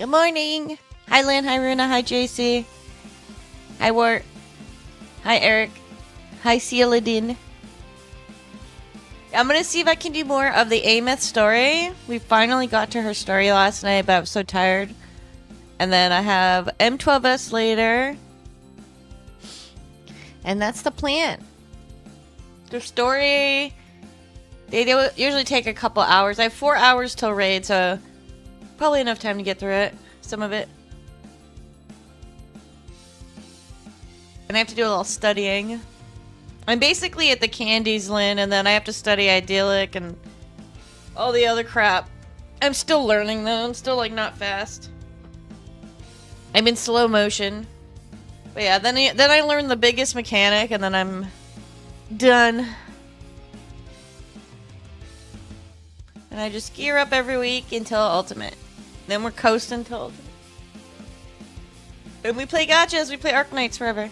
Good morning. Hi, Lynn. Hi, Runa. Hi, JC. Hi, Wart. Hi, Eric. Hi, Cieladin. I'm gonna see if I can do more of the Aemeath story. We finally got to her story last night, but I was so tired. And then I have M12S later. And that's the plan. The story... They usually take a couple hours. I have 4 hours till raid, so... Probably enough time to get through it. Some of it. And I have to do a little studying. I'm basically at the Candies, Lynn, and then I have to study Idyllic and all the other crap. I'm still learning, though. I'm still, like, not fast. I'm in slow motion. But yeah, then I learn the biggest mechanic, and then I'm done. And I just gear up every week until Ultimate. Then we're coasting till Ultimate. And we play gachas. We play Arknights forever.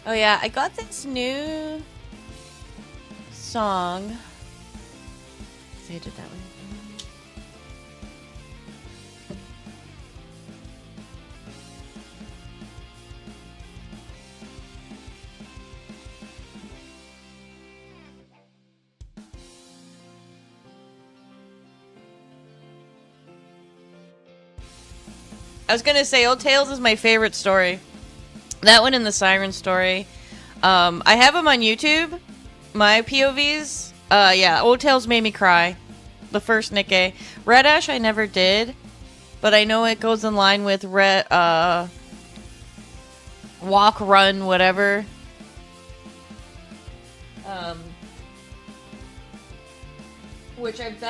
Oh yeah, I got this new song. See, I did that one. I was gonna say, Old Tales is my favorite story. That one and the Siren story. I have them on YouTube. My POVs. Yeah, Old Tales made me cry. The first Nikke. Red Ash I never did. But I know it goes in line with Walk, Run, whatever. That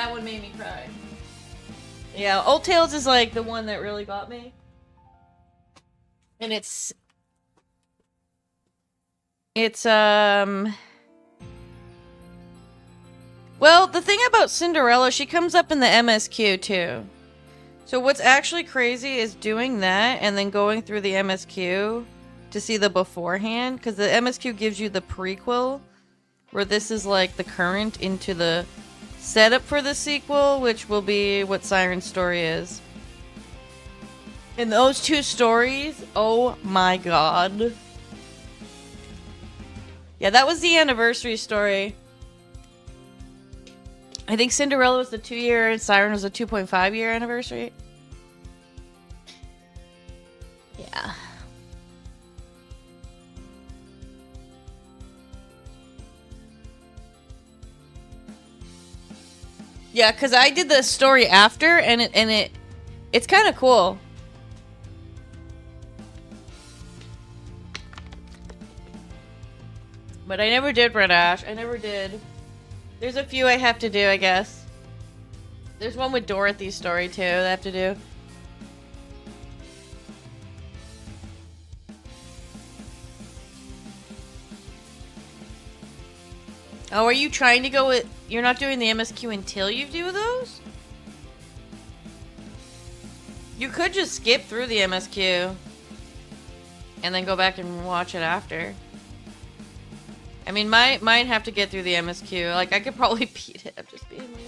one made me cry. Yeah, Old Tales is like the one that really got me. And it's well, the thing about Cinderella, she comes up in the MSQ too. So what's actually crazy is doing that and then going through the MSQ to see the beforehand, because the MSQ gives you the prequel, where this is like the current into the setup for the sequel, which will be what Siren's story is. And those two stories, oh my god. Yeah, that was the anniversary story. I think Cinderella was the 2-year and Siren was a 2.5-year anniversary. Yeah. Yeah, because I did the story after, and it's kind of cool. But I never did Red Ash. I never did. There's a few I have to do, I guess. There's one with Dorothy's story, too, that I have to do. Oh, are you trying to go with... You're not doing the MSQ until you do those? You could just skip through the MSQ. And then go back and watch it after. I mean, might have to get through the MSQ. Like, I could probably beat it. I'm just being lazy.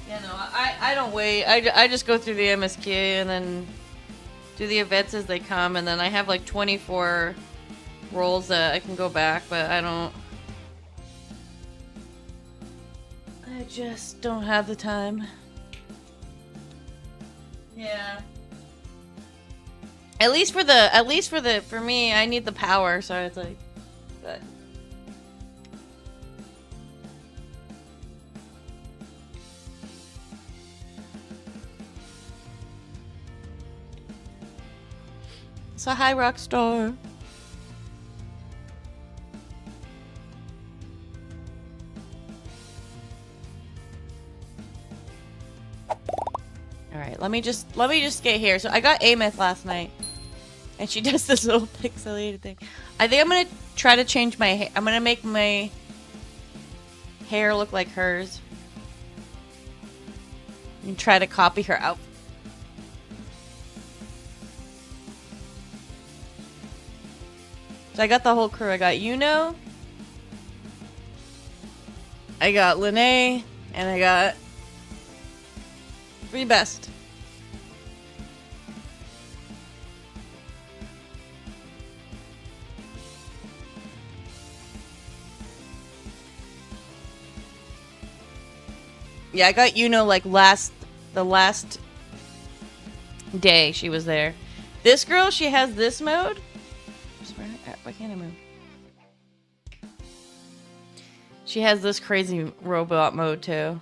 Yeah, no, I don't wait. I just go through the MSQ and then do the events as they come. And then I have like 24 rolls that I can go back, but I don't... I just don't have the time. Yeah. At least for me, I need the power, so it's like... But... So hi, Rockstar. Alright, let me just get here. So I got Aemeath last night. And she does this little pixelated thing. I think I'm gonna try to change my hair. I'm gonna make my hair look like hers. And try to copy her outfit. So I got the whole crew. I got Yuno, I got Lene, and I got Free Best. Yeah, I got Yuno like the last day she was there. This girl, she has this mode. Why can't I move? She has this crazy robot mode too.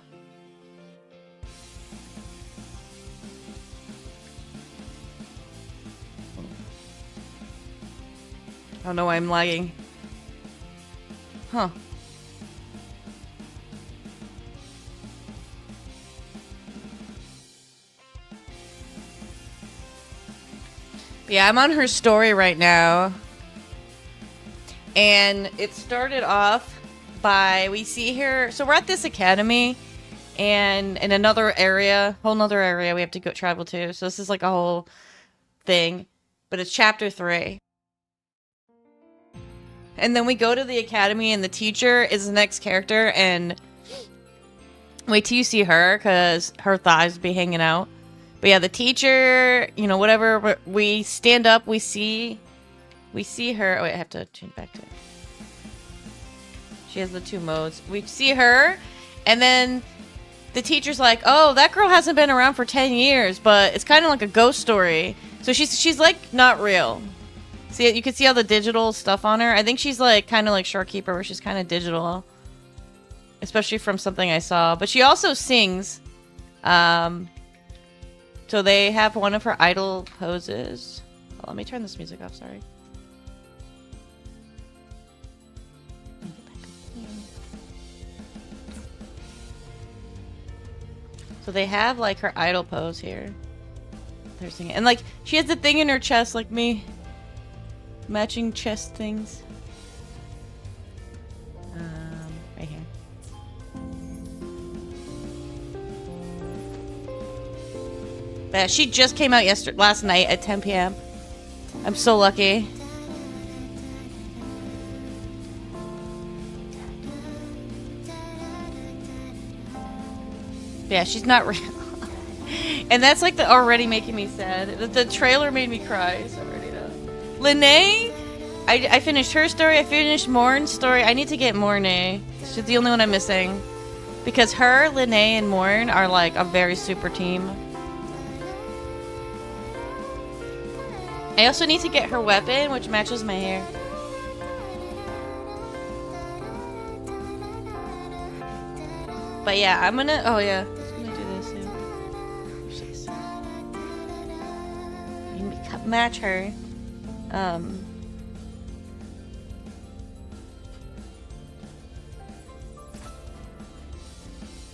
Oh no, I'm lagging. Huh. Yeah, I'm on her story right now. And it started off by, we see her, so we're at this academy, and in another area, whole nother area we have to go travel to. So this is like a whole thing, but it's chapter 3. And then we go to the academy, and the teacher is the next character, and wait till you see her, because her thighs be hanging out. But yeah, the teacher, you know, whatever, we stand up, we see her. Oh, wait, I have to change back to it. She has the 2 modes. We see her, and then the teacher's like, oh, that girl hasn't been around for 10 years, but it's kind of like a ghost story. So she's like not real. See, you can see all the digital stuff on her. I think she's like kind of like Shorekeeper, where she's kind of digital. Especially from something I saw. But she also sings. So they have one of her idol poses. Oh, let me turn this music off, sorry. So they have like her idol pose here. They're singing. And like she has the thing in her chest like me. Matching chest things. Right here. Yeah, she just came out last night at 10 p.m. I'm so lucky. Yeah, she's not real. And that's like already making me sad. The trailer made me cry, so I already know. Lene, I finished her story. I finished Morn's story. I need to get Mornay. She's the only one I'm missing. Because her, Lene, and Morn are like a very super team. I also need to get her weapon, which matches my hair. But yeah, I'm gonna... Oh yeah, I'm gonna do this too. You can match her.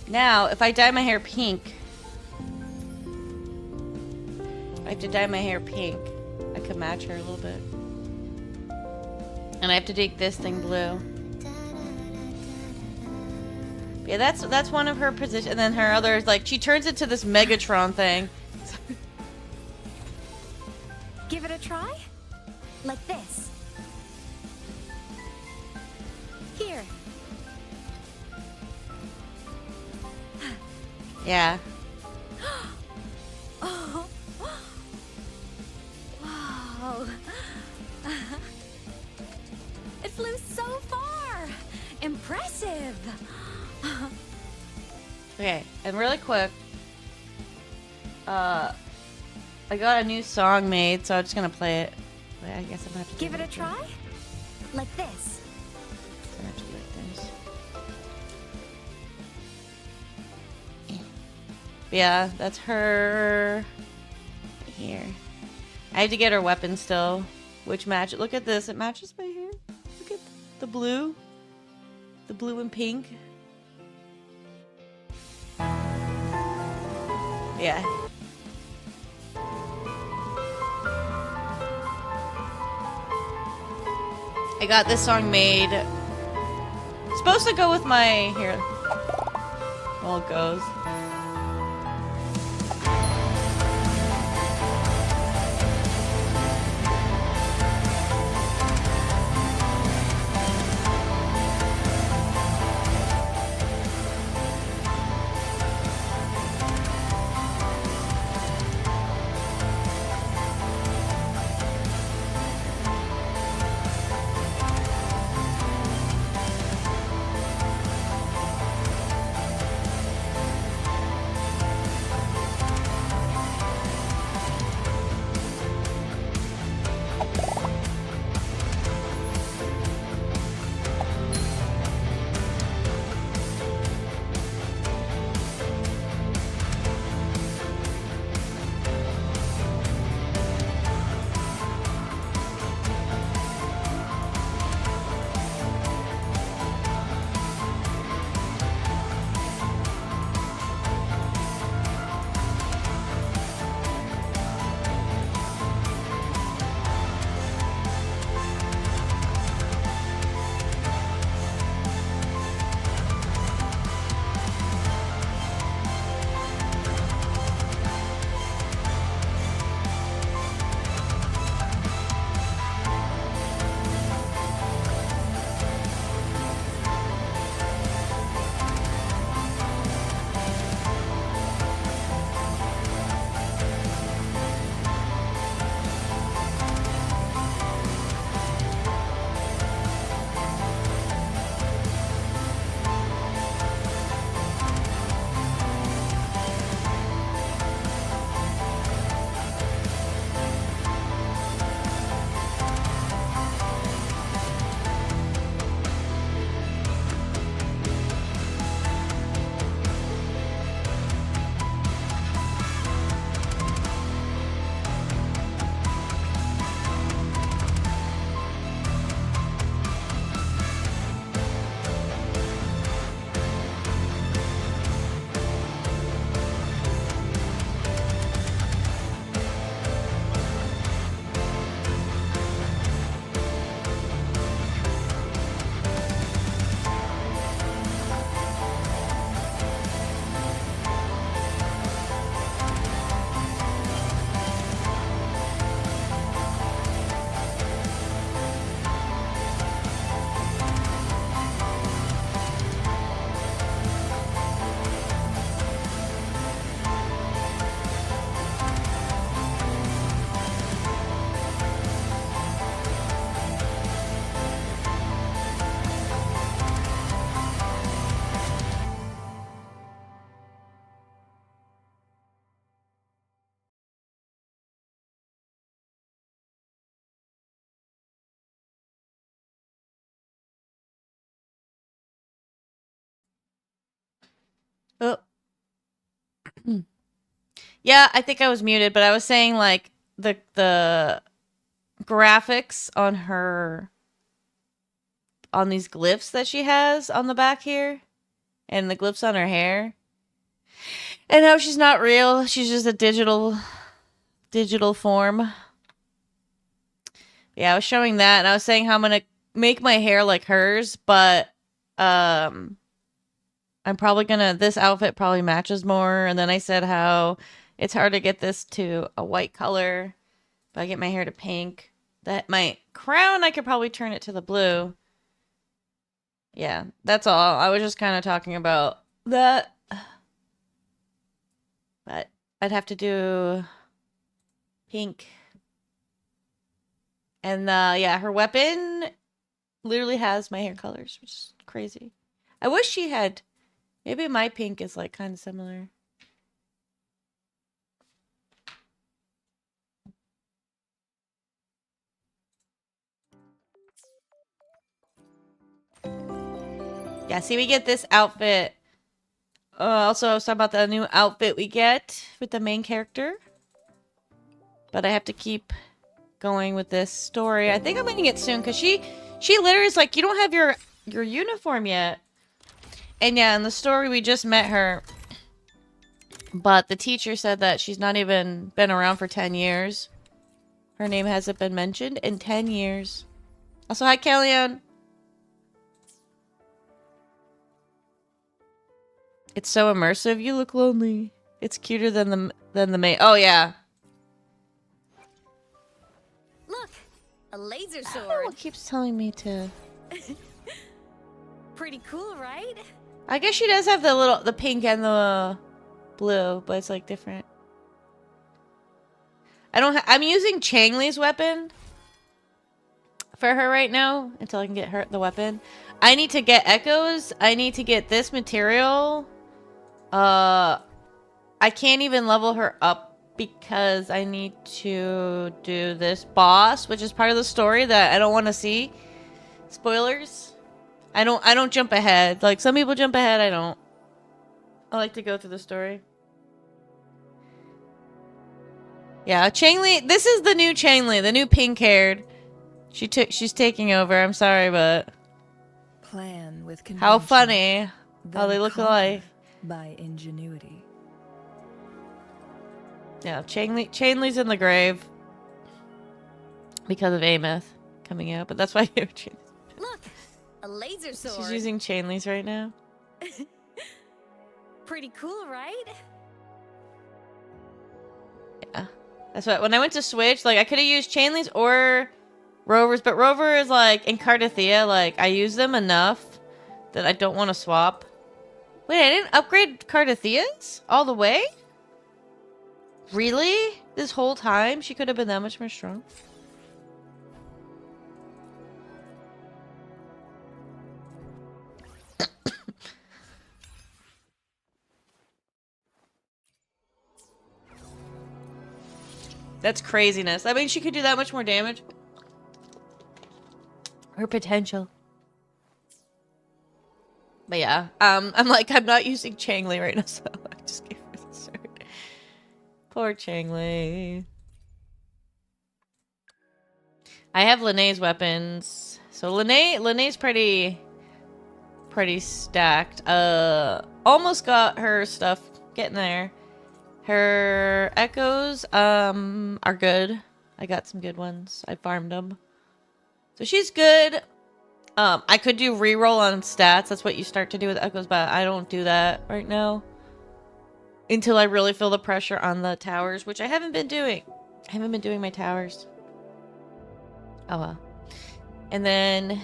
Now, if I dye my hair pink... I have to dye my hair pink. I could match her a little bit. And I have to take this thing blue. Yeah, that's one of her positions. And then her other, like, she turns into this Megatron thing. Give it a try? Like this. Here. Yeah. Oh. Wow. It flew so far. Impressive. Okay, and really quick, I got a new song made, so I'm just gonna play it. Wait, I guess I'm gonna have to Give it a try? Like this. I have to do like this. Yeah, that's her here. I have to get her weapon still, which match. Look at this, it matches my hair. Look at the blue and pink. Yeah. I got this song made supposed to go with my... Here. Well, it goes. Oh. Yeah, I think I was muted, but I was saying like the graphics on her on these glyphs that she has on the back here and the glyphs on her hair. And how she's not real, she's just a digital form. Yeah, I was showing that and I was saying how I'm going to make my hair like hers, but I'm probably gonna, this outfit probably matches more. And then I said how it's hard to get this to a white color, but I get my hair to pink. That my crown, I could probably turn it to the blue. Yeah, that's all. I was just kind of talking about that. But I'd have to do pink. And yeah, her weapon literally has my hair colors, which is crazy. I wish she had, maybe my pink is like kind of similar. Yeah, see, we get this outfit. Also, I was talking about the new outfit we get with the main character. But I have to keep going with this story. I think I'm ending it soon because she literally is like, you don't have your uniform yet. And yeah, in the story we just met her. But the teacher said that she's not even been around for 10 years. Her name hasn't been mentioned in 10 years. Also, hi, Kellyanne. It's so immersive. You look lonely. It's cuter than the main. Oh yeah. Look, a laser I don't know sword. what keeps telling me to. Pretty cool, right? I guess she does have the pink and the blue, but it's like different. I'm using Changley's weapon for her right now until I can get her the weapon. I need to get echoes. I need to get this material. I can't even level her up because I need to do this boss, which is part of the story that I don't want to see. Spoilers. I don't jump ahead. Like some people jump ahead, I don't. I like to go through the story. Yeah, Changley. This is the new Changley, the new pink-haired. She's taking over. I'm sorry, but Plan with how convention, funny how then they look conquer alike. by ingenuity. Yeah, Changley's in the grave because of Aemeath coming out, but that's why Look, a laser sword. she's using Changley's right now. Pretty cool, right? Yeah, that's what. When I went to Switch, like I could have used Changley's or Rover's, but Rover is like in Cardathea. Like I use them enough that I don't want to swap. Wait, I didn't upgrade Cardathea's all the way? Really? This whole time she could have been that much more strong? That's craziness. I mean, she could do that much more damage. Her potential. But yeah, I'm not using Changley right now, so I just gave her the sword. Poor Changley. I have Linnea's weapons. So Linnea's pretty stacked. Almost got her stuff. Getting there. Her echoes are good. I got some good ones. I farmed them. So she's good. I could do reroll on stats. That's what you start to do with echoes, but I don't do that right now. Until I really feel the pressure on the towers, which I haven't been doing. I haven't been doing my towers. Oh well. And then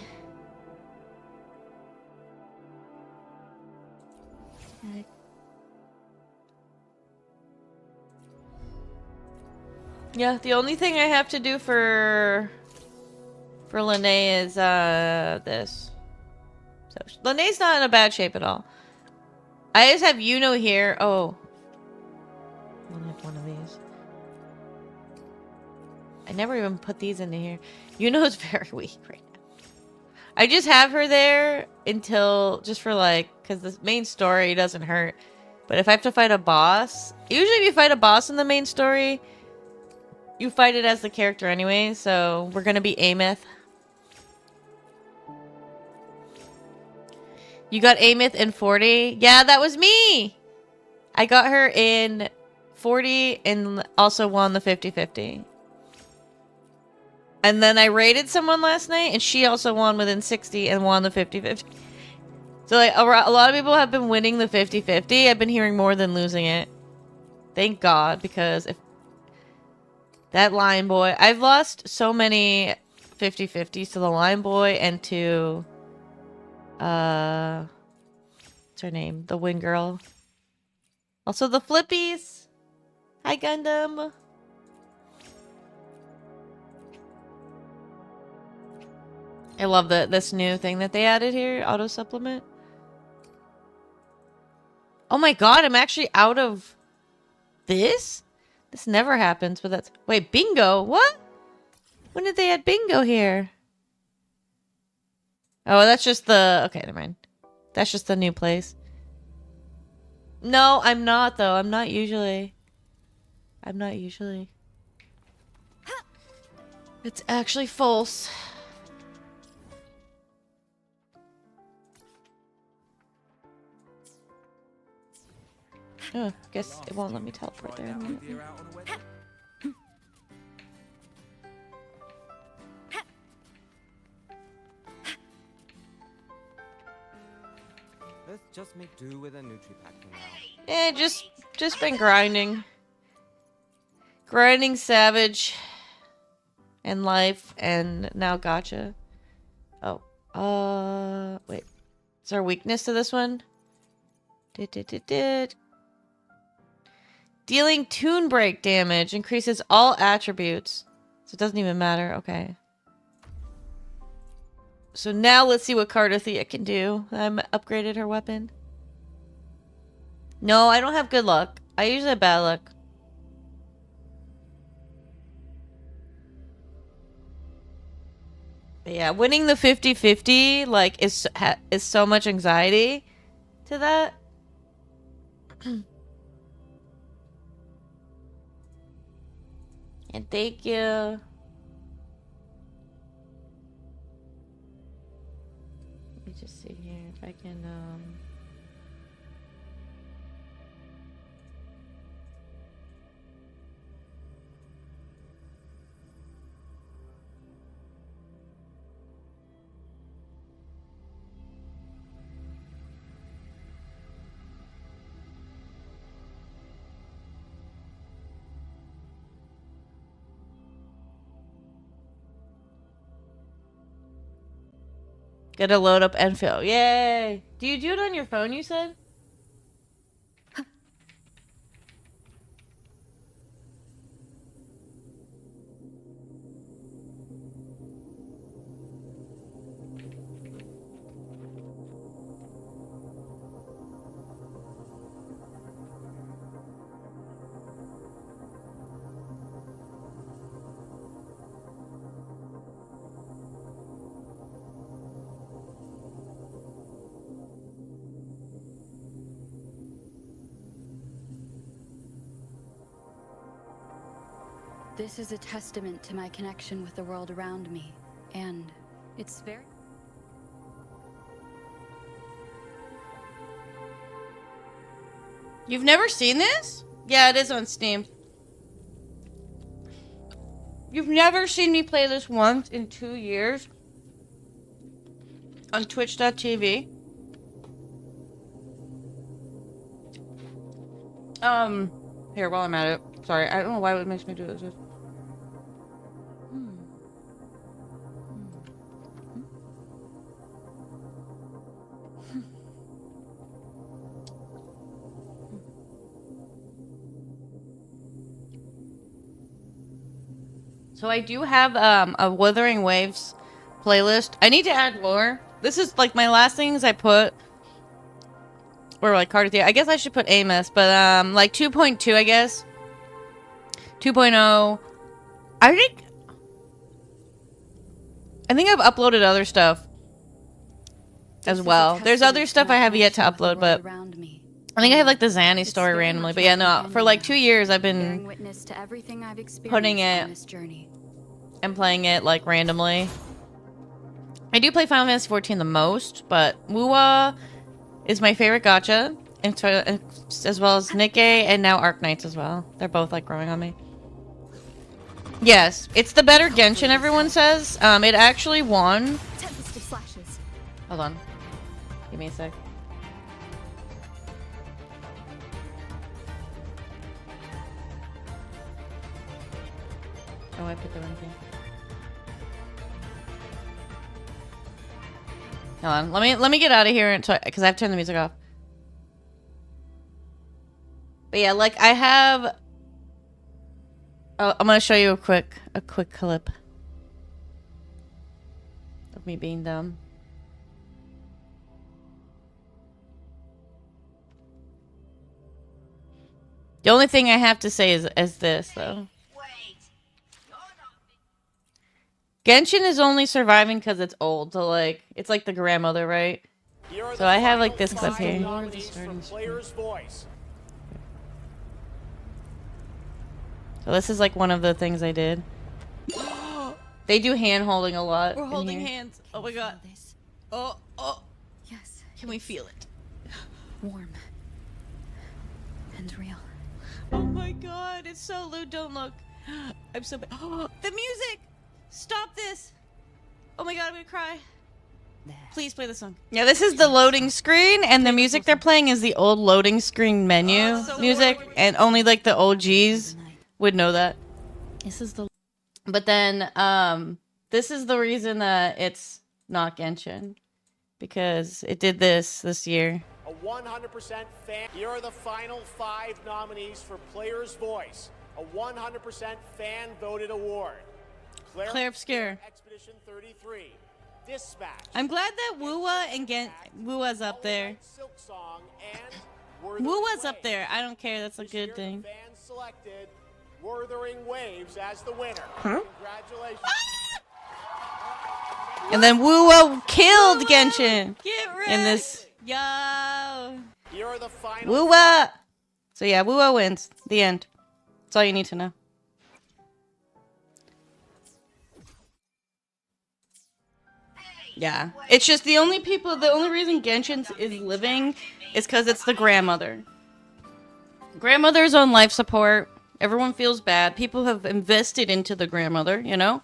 yeah, the only thing I have to do for Linnea is this. So Linnea's not in a bad shape at all. I just have Yuno here. Oh. I only have one of these. I never even put these into here. Yuno's very weak right now. I just have her there until, just for like, because the main story doesn't hurt. But if I have to fight a boss, usually if you fight a boss in the main story, you fight it as the character anyway. So we're going to be Aemeath. You got Aemeath in 40? Yeah, that was me! I got her in 40 and also won the 50-50. And then I raided someone last night and she also won within 60 and won the 50-50. So like a lot of people have been winning the 50-50. I've been hearing more than losing it. Thank God, because if that Lion Boy... I've lost so many 50-50s to the Lion Boy and to... what's her name? The Wind Girl. Also the Flippies. Hi, Gundam. I love this new thing that they added here. Auto supplement. Oh my god, I'm actually out of this? This never happens, but that's... Wait, bingo? What? When did they add bingo here? Oh, that's just the... Okay, never mind. That's just the new place. No, I'm not, though. I'm not usually. It's actually false. Oh, guess it won't let me teleport there. Let's just make do with a Nutri-Pack for now. Eh, just been grinding. Grinding Savage and Life and now Gotcha. Oh. Wait. Is there a weakness to this one? Dealing Toon Break damage increases all attributes. So it doesn't even matter. Okay. So now let's see what Cardothea can do. I upgraded her weapon. No, I don't have good luck. I usually have bad luck. But yeah, winning the 50-50 like is so much anxiety to that. And thank you. Let me just see here if I can Gotta load up Enfield. Yay! Do you do it on your phone, you said? This is a testament to my connection with the world around me, and it's very... You've never seen this? Yeah, it is on Steam. You've never seen me play this once in 2 years? On Twitch.tv? Here, while I'm at it. Sorry, I don't know why it makes me do this. So I do have a Wuthering Waves playlist. I need to add more. This is like my last things I put. Or like Cardothea. I guess I should put Aemeath, but like 2.2 I guess. 2.0. I think I've uploaded other stuff as well. There's other stuff I have yet to upload, but I think I have like the Zanny story randomly. But yeah, no, for like 2 years I've been putting it and playing it like randomly. I do play Final Fantasy 14 the most, but wuwa is my favorite gacha, and as well as Nikke and now Arknights as well. They're both like growing on me. Yes, it's the better Genshin, everyone says. It actually won. Hold on. Give me a sec. Oh, I put the wrong thing. Hold on. Let me get out of here because I've turned the music off. But yeah, like I have. Oh, I'm gonna show you a quick clip of me being dumb. The only thing I have to say is this though. Genshin is only surviving because it's old, so like it's like the grandmother, right? So I have like this clip here. So this is like one of the things I did. They do hand holding a lot. We're holding hands. Oh my god. Oh. Yes. Can we feel it? Warm. And real. Oh my god, it's so lewd. Don't look. I'm so bad. The music! Stop this! Oh my god, I'm gonna cry. Please play the song. Yeah, this is the loading screen, and the music they're playing is the old loading screen menu music, and only like the OGs would know that. This is the. But then, this is the reason that it's not Genshin, because it did this year. A 100% fan. Here are the final 5 nominees for Player's Voice, a 100% fan voted award. Claire Obscure. Expedition 33. Dispatch. I'm glad that wuwa and wuwa's up there. Silk Song and Wuthering Wuwa's up Waves. there. I don't care. That's a This year, good thing. the fans selected Wuthering Waves as the winner. Congratulations. And then wuwa killed Genshin Get ready. in this. Yo. Here are the final. Wuwa. So yeah, wuwa wins. The end. That's all you need to know. Yeah. It's just the only reason Genshin is living is because it's the grandmother. Grandmother's on life support. Everyone feels bad. People have invested into the grandmother, you know?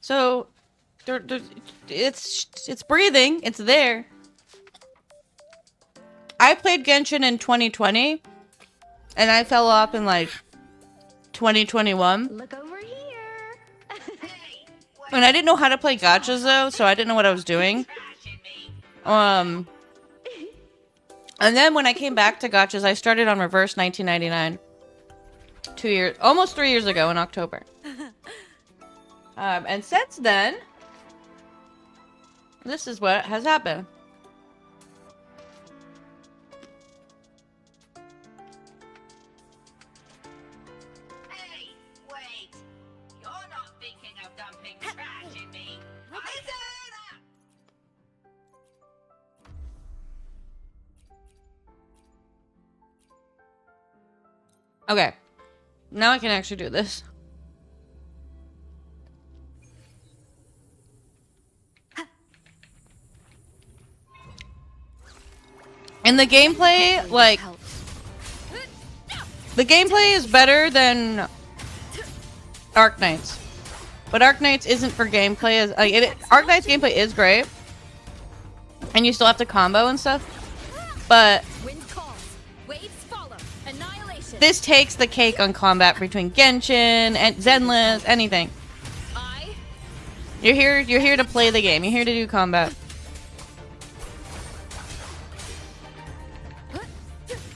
So, it's breathing. It's there. I played Genshin in 2020, and I fell off in, like, 2021. Look over here. And I didn't know how to play gachas, though, so I didn't know what I was doing. And then when I came back to gachas, I started on Reverse 1999. Almost 3 years ago in October. And since then, this is what has happened. Hey, wait. You're not thinking of dumping trash in me. Okay. Now I can actually do this. And the gameplay, like, the gameplay is better than Arc Knights. But Arc Knights isn't for gameplay. Arc Knights gameplay is great. And you still have to combo and stuff. But Wind calls. Waves follow. Annihilation. this takes the cake on combat between Genshin and Zenless, anything. You're here to play the game. You're here to do combat.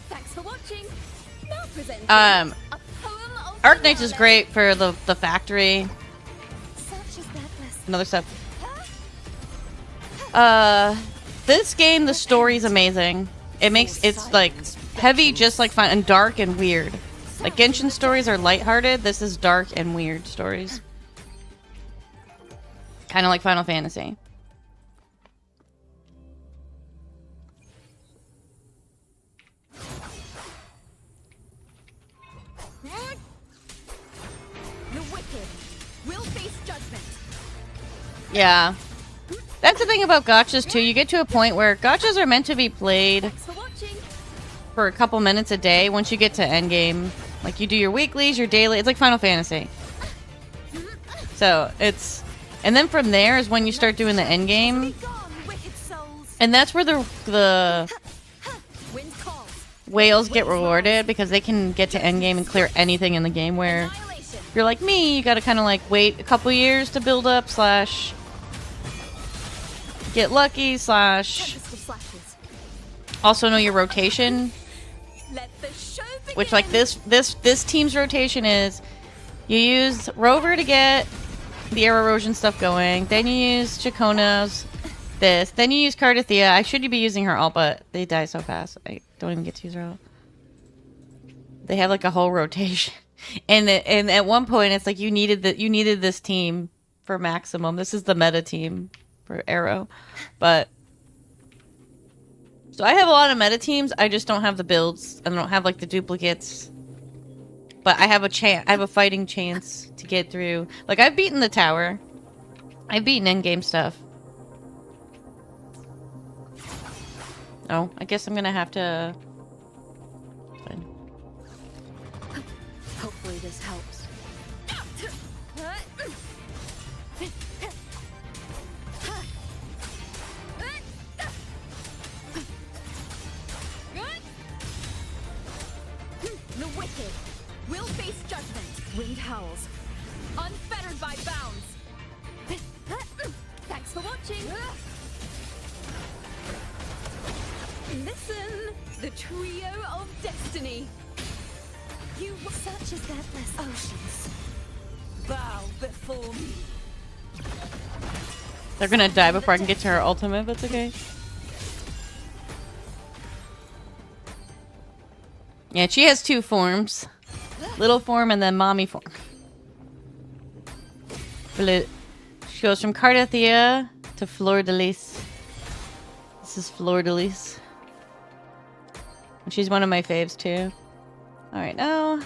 Thanks for watching. Now presenting Um, a poem of Arc Knights is knowledge. great for the factory, Such is deathless. and other stuff. This game, the story's amazing. It's like heavy, just like fun, and dark and weird. Like Genshin stories are lighthearted. This is dark and weird stories. Kind of like Final Fantasy. The wicked will face judgment. Yeah. That's the thing about gachas too. You get to a point where gachas are meant to be played Thanks for watching. for a couple minutes a day once you get to endgame. Like you do your weeklies, your daily. It's like Final Fantasy. So it's, and then from there is when you start doing the endgame, Be gone, wicked souls. and that's where the Wind calls. whales get rewarded because they can get to endgame and clear anything in the game. Where Annihilation. if you're like me, you gotta kind of like wait a couple years to build up / get lucky / Tempest of slashes. also know your rotation. Let the show begin. Which like this team's rotation is you use Rover to get the air erosion stuff going, then you use Chacona's then you use Cardathea. I should be using her ult, but they die so fast. I don't even get to use her ult. They have like a whole rotation. And at one point it's like you needed this team for maximum. This is the meta team for Arrow. But so I have a lot of meta teams. I just don't have the builds. I don't have like the duplicates. But I have a fighting chance to get through. Like I've beaten the tower. I've beaten endgame stuff. Oh, I guess I'm gonna have to. Fine. Hopefully this helps. howls, unfettered by bounds. Thanks for watching. Listen, the trio of destiny. You such as deathless oceans. Bow before me. They're gonna die before I can get to her ultimate, but it's okay. Yeah, she has two forms. Little form and then mommy form. She goes from Cardathea to Fleur de Lis. This is Fleur de Lis. And she's one of my faves too. Alright, now.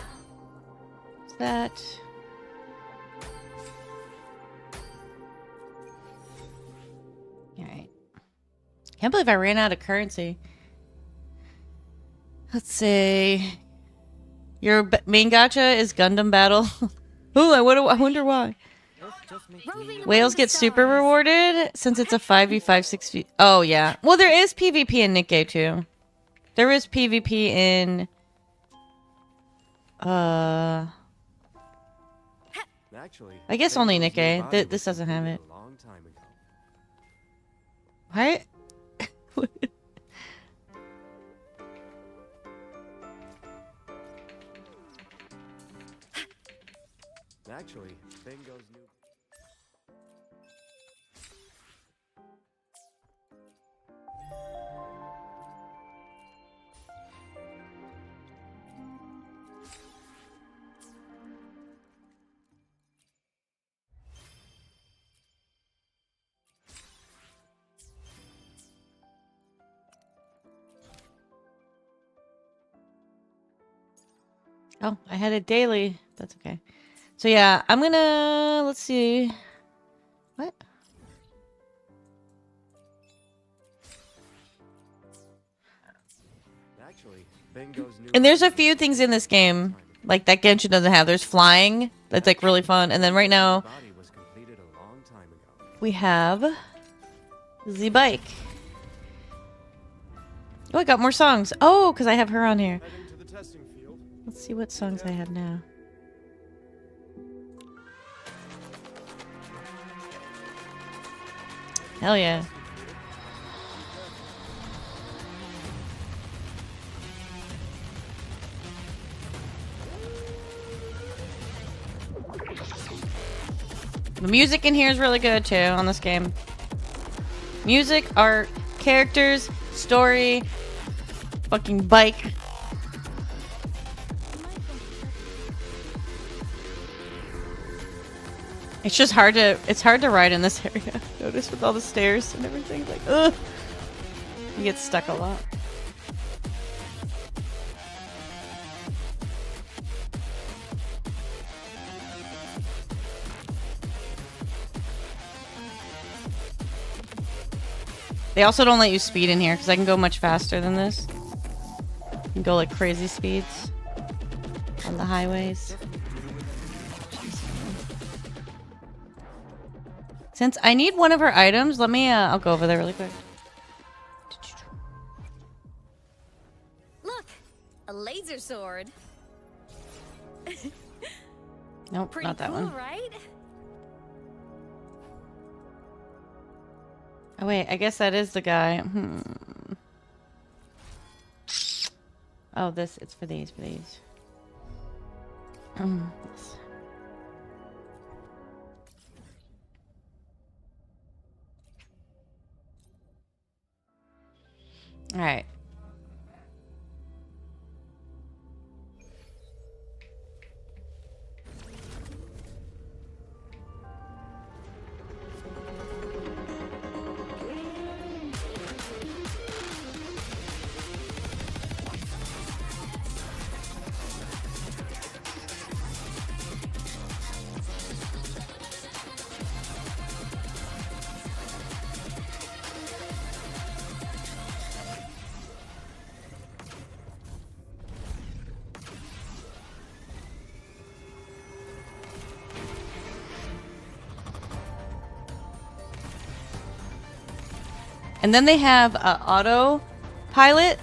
What's that? Alright. Can't believe I ran out of currency. Let's see. Your main gacha is Gundam Battle. Ooh, I wonder why. Whales get super rewarded since it's a 5v5 6v. Oh yeah. Well, there is PvP in Nikkei too. There is PvP in Actually, I guess only Nikkei. This doesn't have it. A long time ago. What? Actually, Bingo's new. Oh, I had it daily. That's okay. So yeah, I'm gonna, let's see. What? Actually, Bingo's new. And there's a few things in this game, like that Genshin doesn't have. There's flying. That's like really fun. And then right now, Body was completed a long time ago. we have the bike. Oh, I got more songs. Oh, because I have her on here. Heading to the testing field. Let's see what songs I have now. Hell yeah. The music in here is really good too on this game. Music, art, characters, story, fucking bike. It's just hard to ride in this area. Notice with all the stairs and everything, like, ugh. You get stuck a lot. They also don't let you speed in here because I can go much faster than this. I can go like crazy speeds on the highways. Since I need one of her items, let me, I'll go over there really quick. Look, a laser sword. Nope, Pretty not that cool, one. right? Oh wait, I guess that is the guy. Oh, it's for these, Yes. All right. And then they have auto pilot,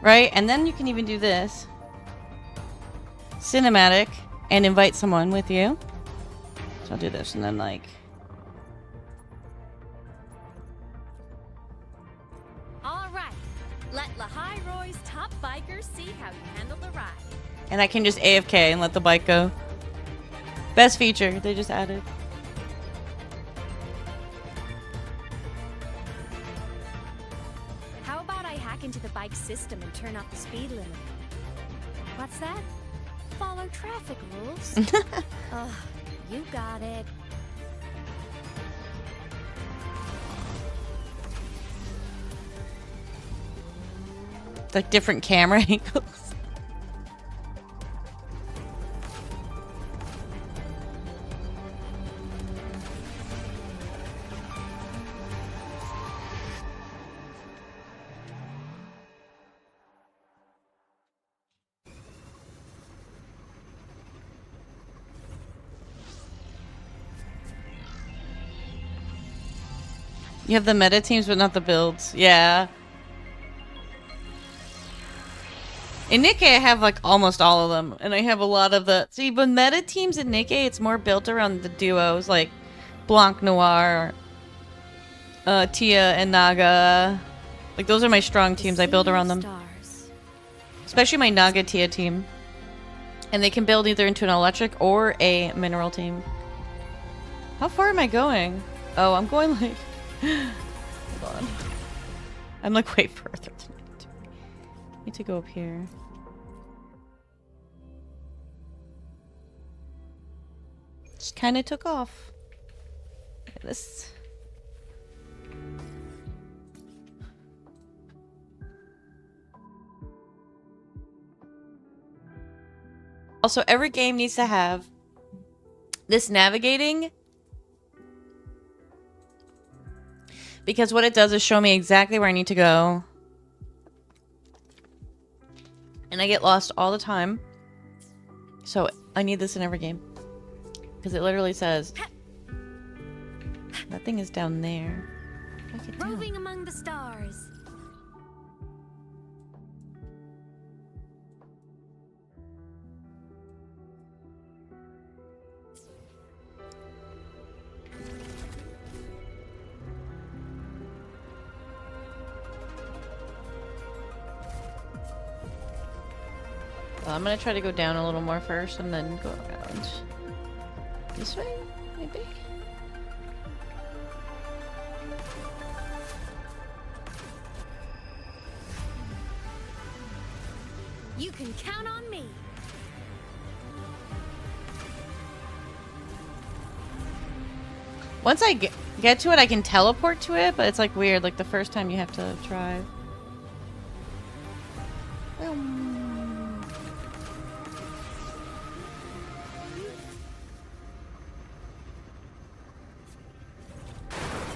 right? And then you can even do this. Cinematic. and invite someone with you. So I'll do this and then like... All right. Let Lahai-Roy's top bikers see how you handle the ride. And I can just AFK and let the bike go. Best feature they just added. How about I hack into the bike system and turn off the speed limit? What's that? Follow traffic rules. Ugh, you got it. Like different camera angles. You have the meta teams, but not the builds. Yeah. In Nikkei, I have like almost all of them, and I have a lot of the... See, but meta teams in Nikkei, it's more built around the duos, like Blanc Noir, Tia and Naga. Like, those are my strong teams. I build around them. Stars. Especially my Naga Tia team. And they can build either into an electric or a mineral team. How far am I going? Oh, I'm going like... Hold on. I'm like way further than I need to be. I need to go up here. Just kind of took off. Look at this. Also, every game needs to have this navigating, because what it does is show me exactly where I need to go. And I get lost all the time. So I need this in every game. Because it literally says... That thing is down there. How do I get down? Roving among the stars. Well, I'm gonna try to go down a little more first and then go around. This way, maybe? You can count on me. Once I get to it, I can teleport to it, but it's like weird. Like the first time you have to drive.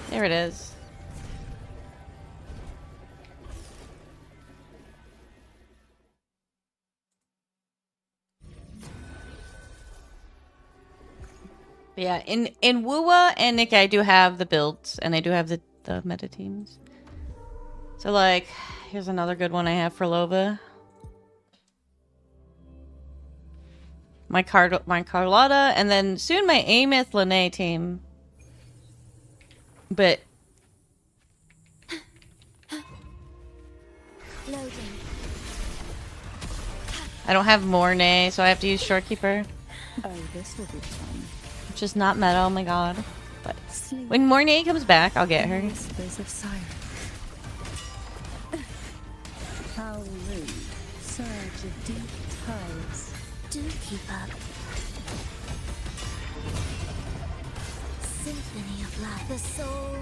There it is. But yeah, in wuwa and Nikkei, I do have the builds, and I do have the meta teams. So like, here's another good one I have for Lova. My Carlotta, and then soon my Aemeath Lene team. But Loading. I don't have Mornay, so I have to use Shorekeeper. Oh, this will be fun. Which is not meta, oh my god. But when Mornay comes back, I'll get her. Whispers of silence. How rude. Surge of deep tides. Do keep up. Symphony of life. The soul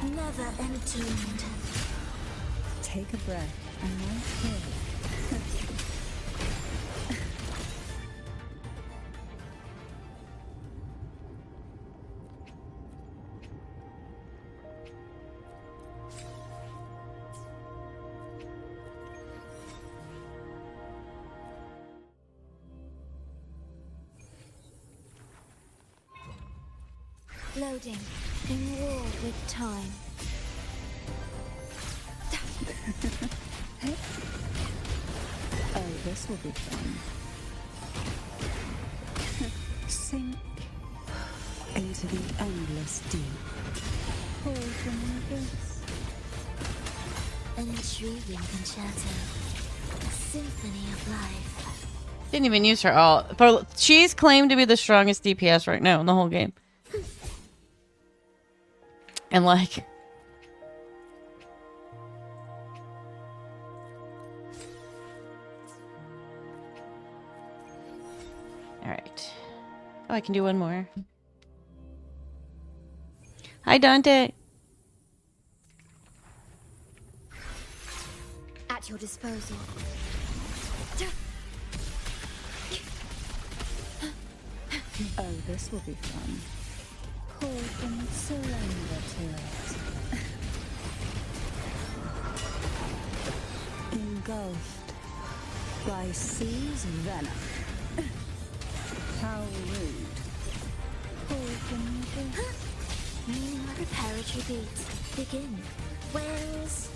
never entombed. Take a breath and light here. Loading. In war with time. Oh, this will be fun. into the endless deep. Pull from the abyss. An intriguing concerto. A symphony of life. Didn't even use her ult. But she's claimed to be the strongest DPS right now in the whole game. And like... Alright. Oh, I can do one more. Hi, Dante. At your disposal. Oh, this will be fun. Pull from surrender to it. Engulfed by sea's venom. How rude. Pull from the abyss. New preparatory beats. Begin. Wails.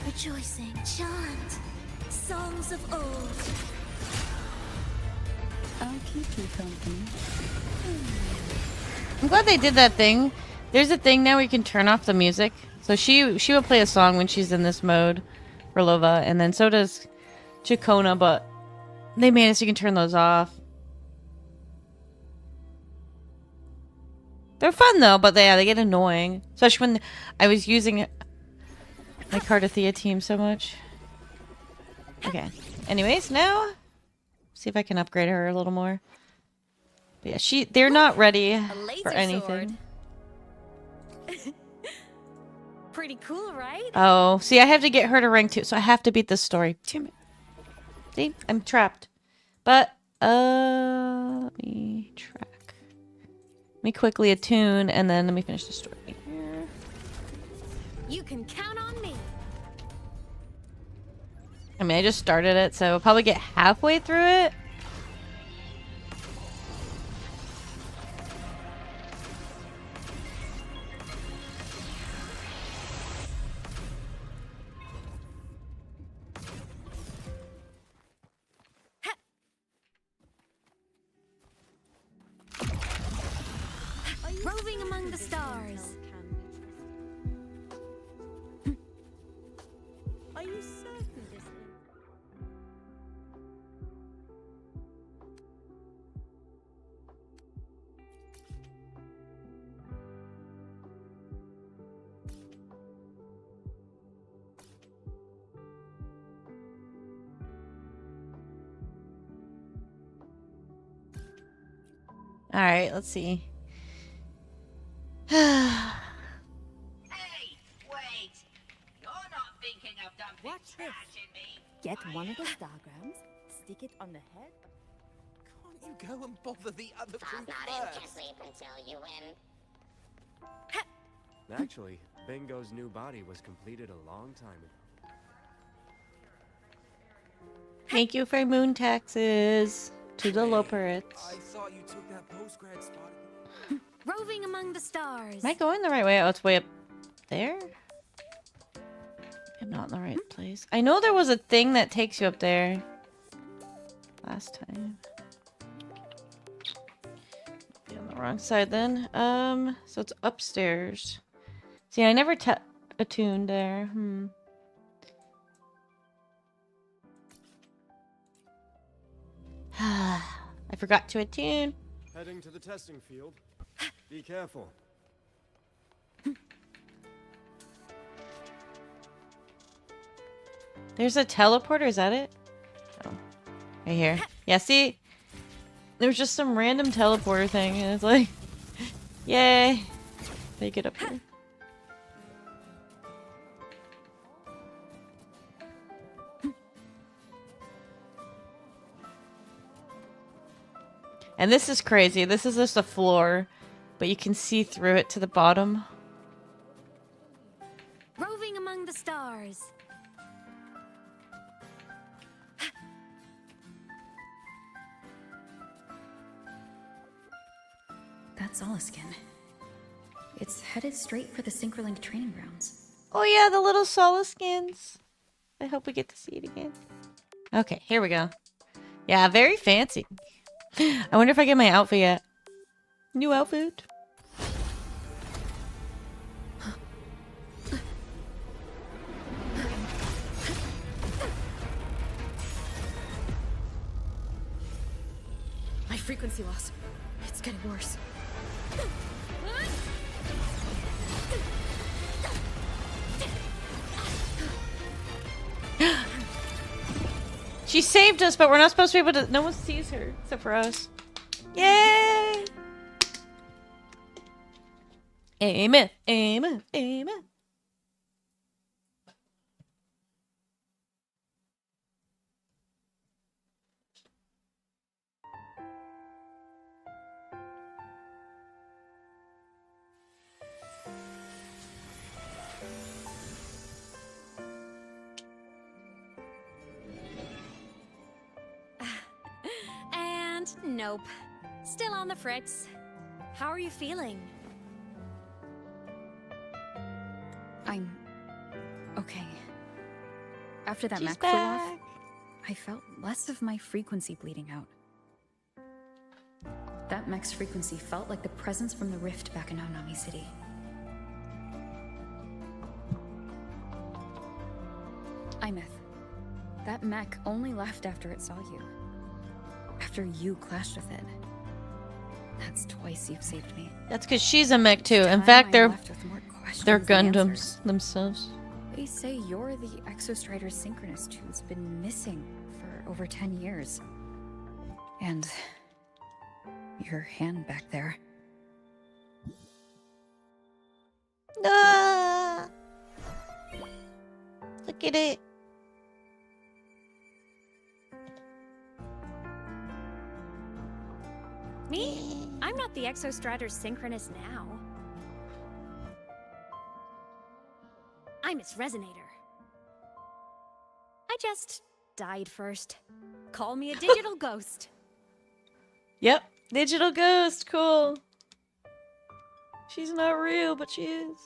Rejoicing. Chant. Songs of old. I'll keep you company. I'm glad they did that thing. There's a thing now where you can turn off the music. So she will play a song when she's in this mode for Lova, and then so does Chacona, but they made it so you can turn those off. They're fun though, but they get annoying. Especially when I was using my Cardathea team so much. Okay. Anyways, now see if I can upgrade her a little more. But yeah, they're not ready for anything. Pretty cool, right? Oh, see, I have to get her to rank 2, so I have to beat this story. Damn it. See, I'm trapped. But let me track. Let me quickly attune, and then let me finish the story here. You can count on me. I mean, I just started it, so I'll probably get halfway through it. Roving among the stars. Are you certain this All right, let's see. Hey, wait. You're not thinking of dumping Watch trash this. in me. Get are one of the you? stargrams, stick it on the head. Can't you go and bother the other I'm group not first? interested until you win. Actually, Bingo's new body was completed a long time ago. Thank you for moon taxes to the Loperits. I thought you took that postgrad spot. Roving among the stars. Am I going the right way? Oh, it's way up there? I'm not in the right place. I know there was a thing that takes you up there last time. Be on the wrong side then. So it's upstairs. See, I never attuned there. I forgot to attune. Heading to the testing field. Be careful. There's a teleporter, is that it? Oh, right here. Yeah, see? There's just some random teleporter thing, and it's like, yay. They get up here. And this is crazy. This is just a floor, but you can see through it to the bottom. Roving among the stars. That's Oliskin. It's headed straight for the Synchroling training grounds. Oh yeah, the little Sola skins. I hope we get to see it again. Okay, here we go. Yeah, very fancy. I wonder if I get my outfit yet. New outfit. Frequency loss. It's getting worse. She saved us, but we're not supposed to be able to. No one sees her except for us. Yay! Aemeath, Aemeath, Aemeath. And nope. Still on the fritz. How are you feeling? I'm okay. After that She's mech flew off, back. I felt less of my frequency bleeding out. That mech's frequency felt like the presence from the rift back in Aonami City. Aemeath, that mech only left after it saw you. After you clashed with it. That's twice you've saved me. That's because she's a mech too. In Time fact, I'm they're left with more questions than Gundams answers. themselves. They say you're the Exostrider Synchronist who's been missing for over 10 years. And your hand back there. Ah! Look at it. Me? I'm not the Exostrider Synchronist now. I'm its Resonator. I just died first. Call me a digital ghost. Yep. Digital ghost. Cool. She's not real, but she is.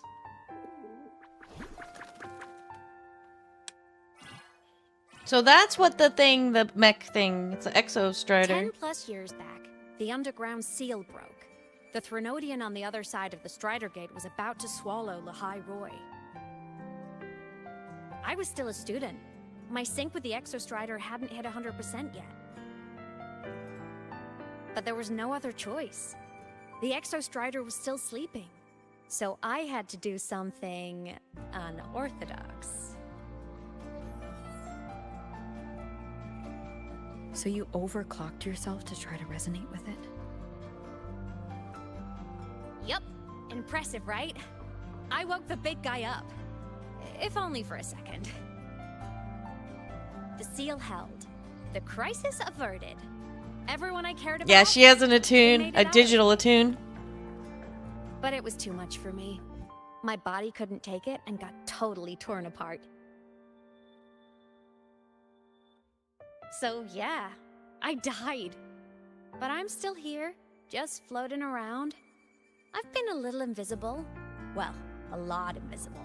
So that's what the mech thing, it's an Exostrider. 10 plus years back, the underground seal broke. The Threnodian on the other side of the Strider Gate was about to swallow Lahai Roy. I was still a student. My sync with the Exostrider hadn't hit 100% yet. But there was no other choice. The Exostrider was still sleeping. So I had to do something unorthodox. So you overclocked yourself to try to resonate with it? Yup. Impressive, right? I woke the big guy up. If only for a second. The seal held. The crisis averted. Everyone I cared about. Yeah, she has an made attune, it a out. digital attune. But it was too much for me. My body couldn't take it and got totally torn apart. So yeah, I died. But I'm still here, just floating around. I've been a little invisible. Well, a lot invisible.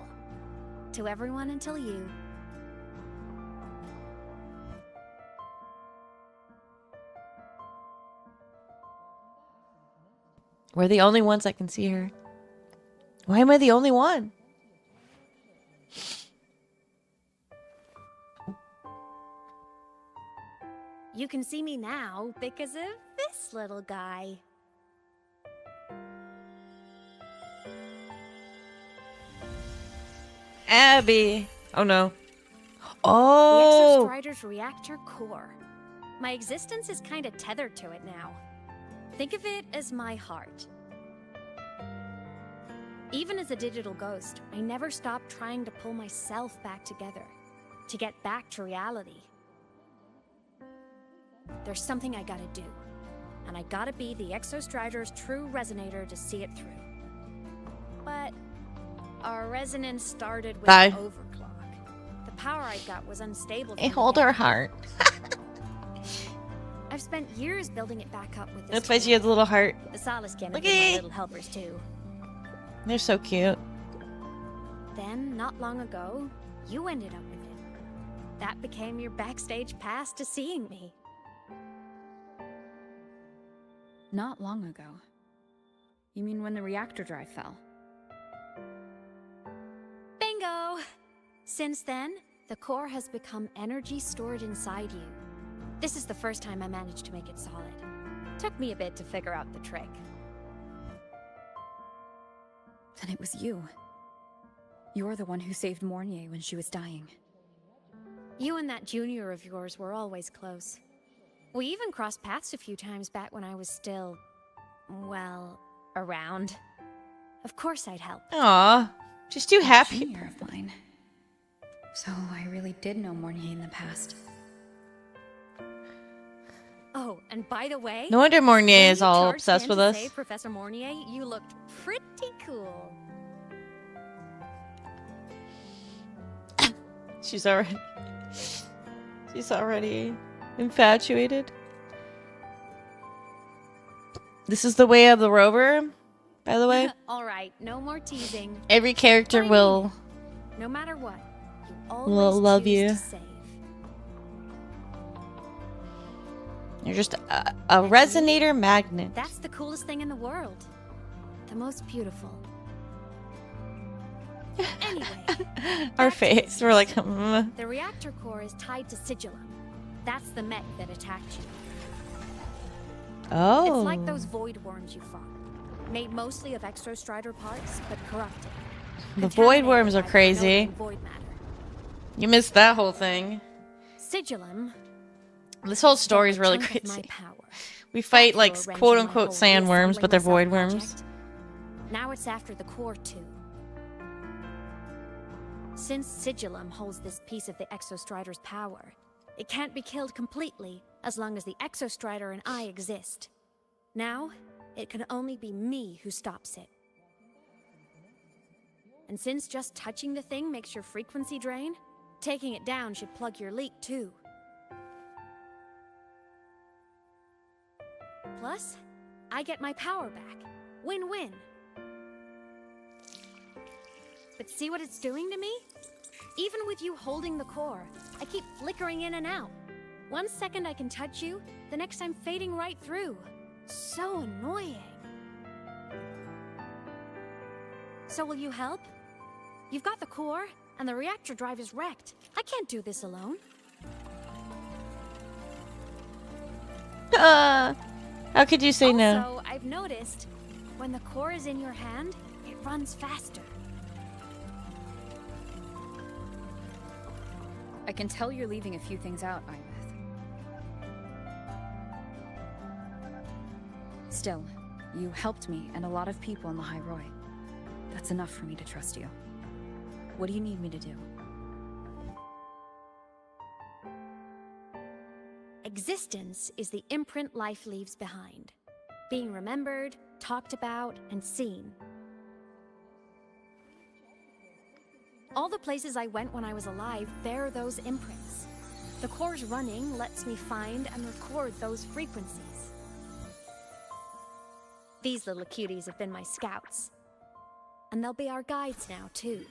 To everyone until you. We're the only ones that can see her. Why am I the only one? You can see me now because of this little guy. Abby. Oh no. The Oh. Exostrider's reactor core. My existence is kind of tethered to it now. Think of it as my heart. Even as a digital ghost, I never stopped trying to pull myself back together, to get back to reality. There's something I gotta do, and I gotta be the Exostrider's true resonator to see it through. But our resonance started with Bye. an overclock. The power I got was unstable. Hey, from the hold her get-go. heart. I've spent years building it back up with this That's why she tool. has a little heart. The Solaskin have Look been at my it. little helpers too. They're so cute. Then, not long ago, you ended up with it. That became your backstage pass to seeing me. Not long ago. You mean when the reactor drive fell? Bingo! Since then, the core has become energy stored inside you. This is the first time I managed to make it solid. Took me a bit to figure out the trick. Then it was you. You're the one who saved Mornier when she was dying. You and that junior of yours were always close. We even crossed paths a few times back when I was still, well, around. Of course I'd help. Aw, just too happy. Junior of mine. So I really did know Mornier in the past. Oh, and by the way, No wonder Mornier when is you all charged obsessed in with to us. save Professor Mornier, you looked pretty cool. She's already infatuated. This is the way of the rover, by the way. All right, no more teasing. Every character will No matter what, you always love choose you. to save. You're just a resonator magnet. That's the coolest thing in the world. The most beautiful. Anyway, Our back to face, business. we're like, The reactor core is tied to Sigillum. That's the mech that attacked you. oh. It's like those void worms you fought. Made mostly of Exostrider parts, but corrupted. The void worms are Contaminated by crazy. Phanodian void matter. You missed that whole thing. Sigillum. This whole story is took a really chunk of my crazy. power. We fight That like threw a wrench quote in my unquote whole sandworms, but they're reassembling void myself worms. project. Now it's after the core too. Since Sigillum holds this piece of the Exostrider's power, it can't be killed completely as long as the Exostrider and I exist. Now, it can only be me who stops it. And since just touching the thing makes your frequency drain, taking it down should plug your leak too. Plus, I get my power back. Win-win. But see what it's doing to me? Even with you holding the core, I keep flickering in and out. 1 second I can touch you, the next I'm fading right through. So annoying. So will you help? You've got the core, and the reactor drive is wrecked. I can't do this alone. How could you say no? Also, I've noticed, when the core is in your hand, it runs faster. I can tell you're leaving a few things out, Aemeath. Still, you helped me and a lot of people in the High Roy. That's enough for me to trust you. What do you need me to do? Existence is the imprint life leaves behind. Being remembered, talked about, and seen. All the places I went when I was alive bear those imprints. The core's running lets me find and record those frequencies. These little cuties have been my scouts. And they'll be our guides now, too.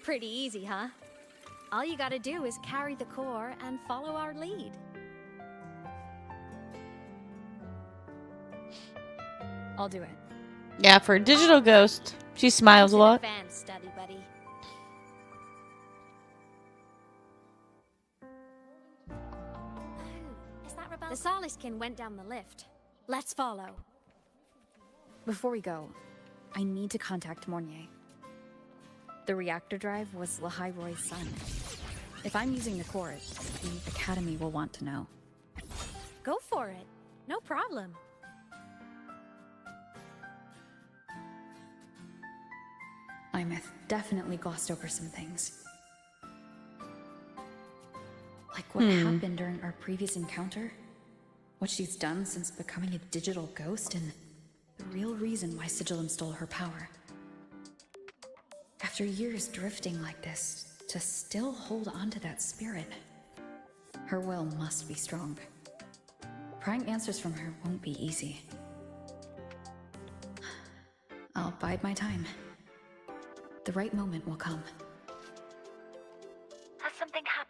Pretty easy, huh? All you gotta do is carry the core and follow our lead. I'll do it. Yeah, for a digital ghost, she smiles a lot. Advanced study, buddy. Is that Rebel? The Soliskin went down the lift. Let's follow. Before we go, I need to contact Mornier. The reactor drive was Lahai Roy's son. If I'm using the core, the Academy will want to know. Go for it. No problem. Aemeath definitely glossed over some things. Like what happened during our previous encounter, what she's done since becoming a digital ghost, and the real reason why Sigillum stole her power. After years drifting like this, to still hold on to that spirit, her will must be strong. Prying answers from her won't be easy. I'll bide my time. The right moment will come. Has something happened?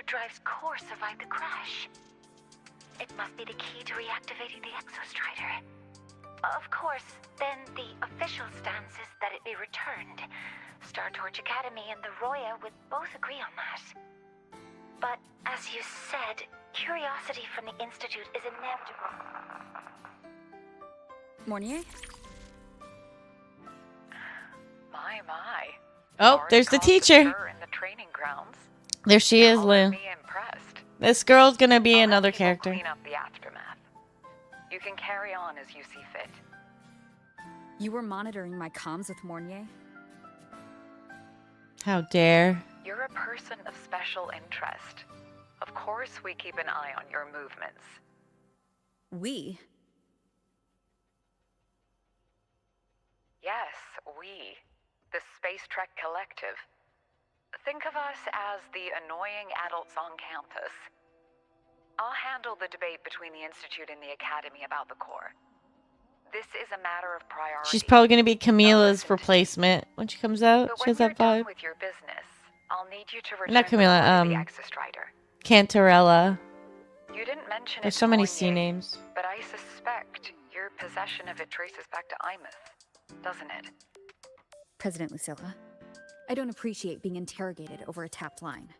drive's core survived the crash. It must be the key to reactivating the Exostrider. Of course, then the official stance is that it be returned. Star Torch Academy and the Roya would both agree on that. But, as you said, curiosity from the Institute is inevitable. Mornier? My. Oh, there's the teacher. In the training grounds. There she is, Lou. Me impressed. This girl's gonna be I'll another have people character. Clean up the aftermath. You can carry on as you see fit. You were monitoring my comms with Mornier? How dare. You're a person of special interest. Of course we keep an eye on your movements. We? Yes, we. The Space Trek Collective. Think of us as the annoying adults on campus. I'll handle the debate between the Institute and the Academy about the core. This is a matter of priority. She's probably gonna be Camilla's replacement when she comes out. But She when has you're that done vibe. with your business, I'll need you to return Not Camilla, the Exostrider. Cantarella. You didn't mention There's it so to many Mounier, C names. but I suspect your possession of it traces back to Aemeath, doesn't it? President Lucilla, I don't appreciate being interrogated over a tapped line.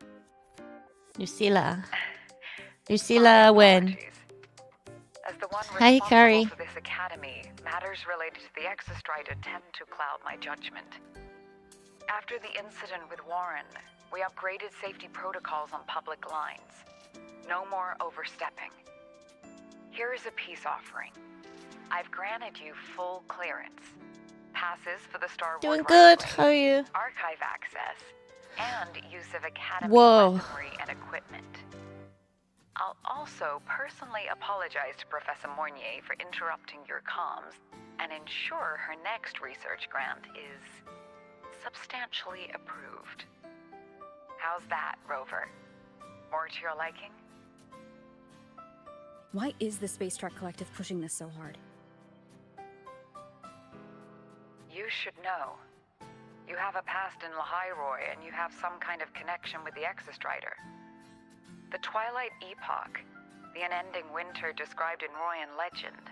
Lucilla. Lucilla when? As the one Hi, responsible Kari. for this academy, matters related to the Exostrider tend to cloud my judgment. After the incident with Warren, we upgraded safety protocols on public lines. No more overstepping. Here is a peace offering. I've granted you full clearance. Passes for the Star Wars Doing good. How are you? archive access, and use of Academy Whoa. weaponry and equipment. I'll also personally apologize to Professor Mornier for interrupting your comms and ensure her next research grant is substantially approved. How's that, Rover? More to your liking? Why is the Space Trek Collective pushing this so hard? You should know. You have a past in Lahairoi, and you have some kind of connection with the Exostrider. The Twilight Epoch, the unending winter described in Royan legend,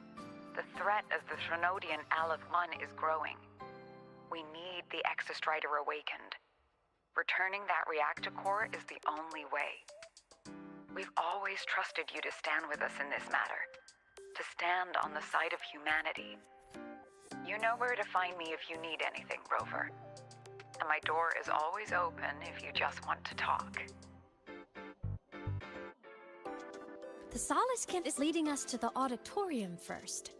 the threat of the Threnodian Aleph 1 is growing. We need the Exostrider awakened. Returning that reactor core is the only way. We've always trusted you to stand with us in this matter, to stand on the side of humanity. You know where to find me if you need anything, Rover. And my door is always open if you just want to talk. The Solace Kit is leading us to the auditorium first.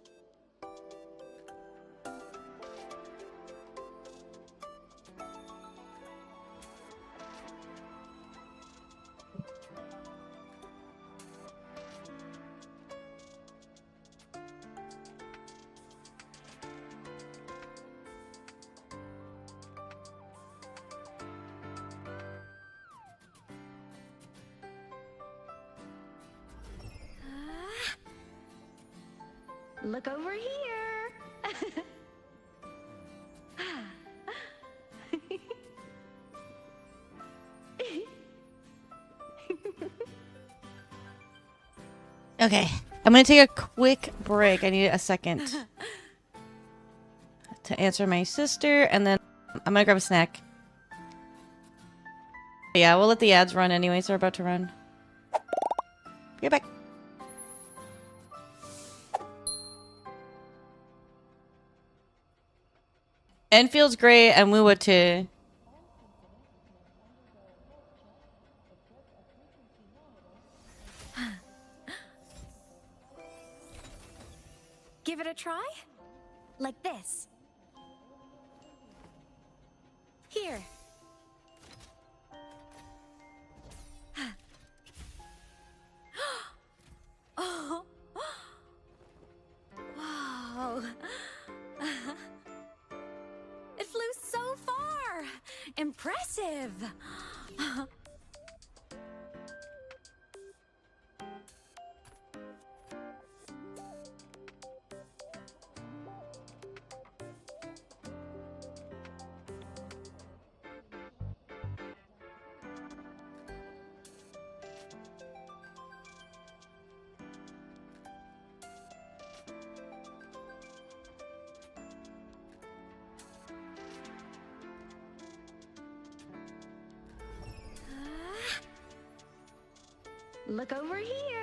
Look over here. Okay. I'm gonna take a quick break. I need a second to answer my sister, and then I'm gonna grab a snack. Yeah, we'll let the ads run anyways. They're about to run. Get back. Enfield's great, and wuwa too. Give it a try? Like this. Here. Oh. Wow. It flew so far. Impressive. Look over here.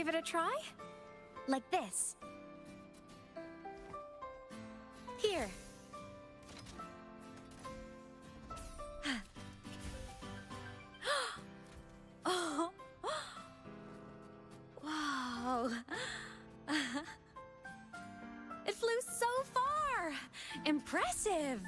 Give it a try? Like this. Here. Oh. Wow. It flew so far! Impressive!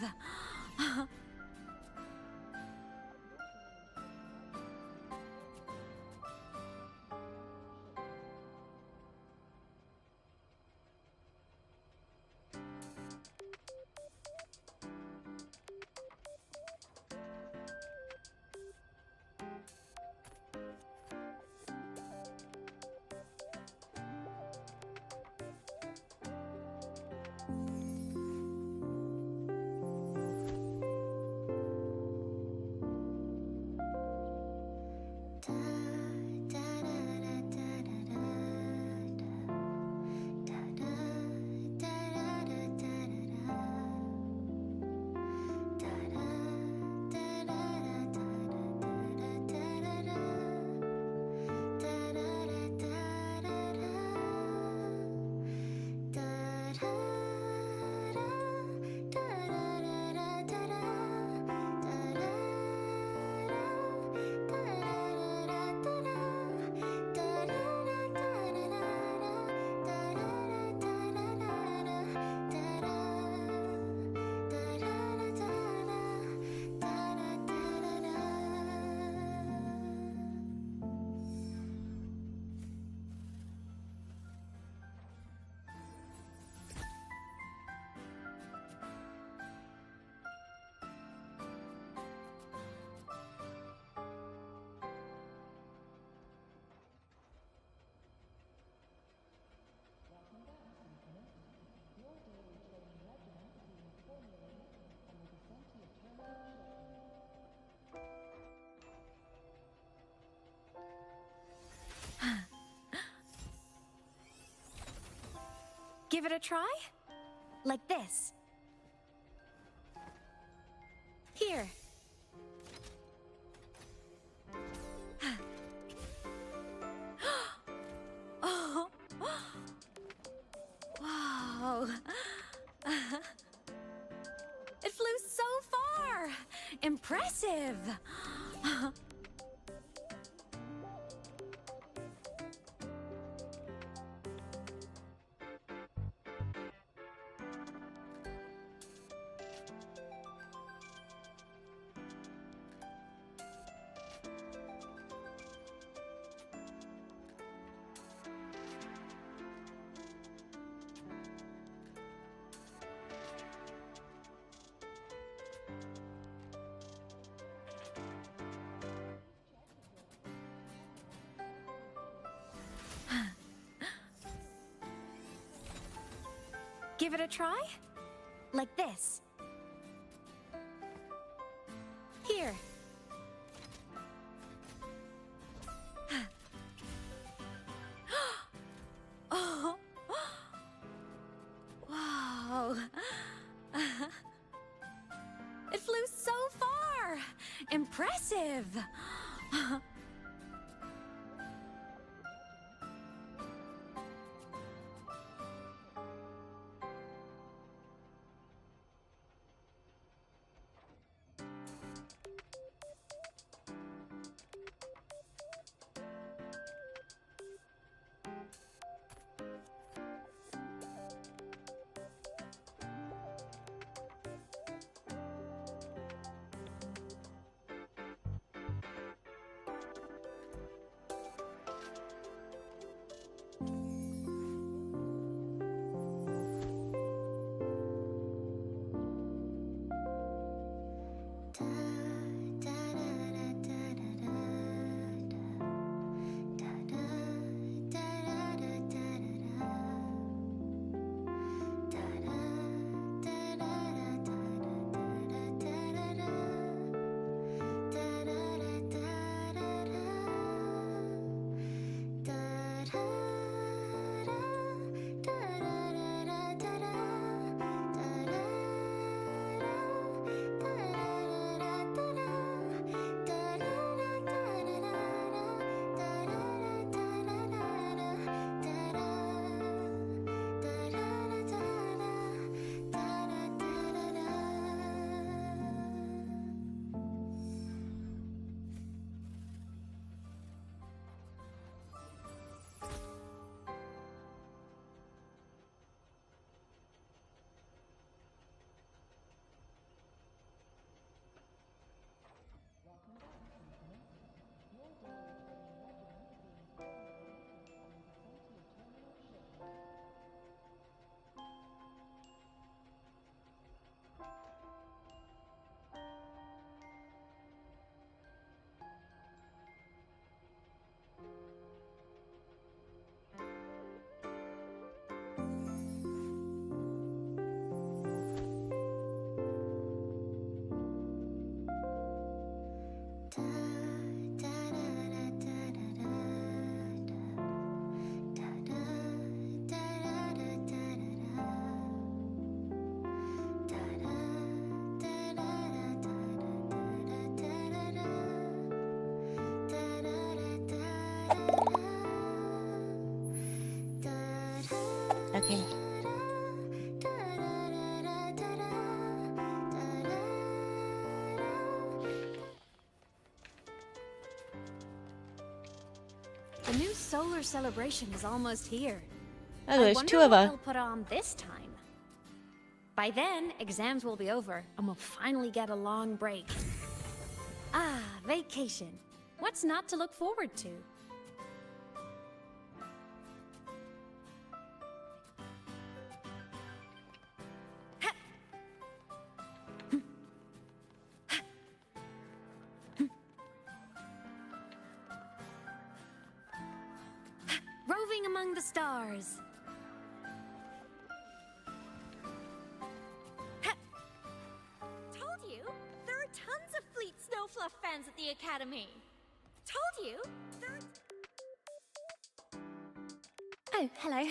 Give it a try? Like this. Here. Oh. Wow. It flew so far! Impressive! Give it a try? Like this. Here. Oh. Wow. It flew so far! Impressive! The new solar celebration is almost here. Oh, there's I wonder two of what us. they'll put on this time. By then, exams will be over, and we'll finally get a long break. Ah, vacation. What's not to look forward to? Roving among the stars. Told you, there are tons of Fleet Snowfluff fans at the Academy. Told you, Oh, hello.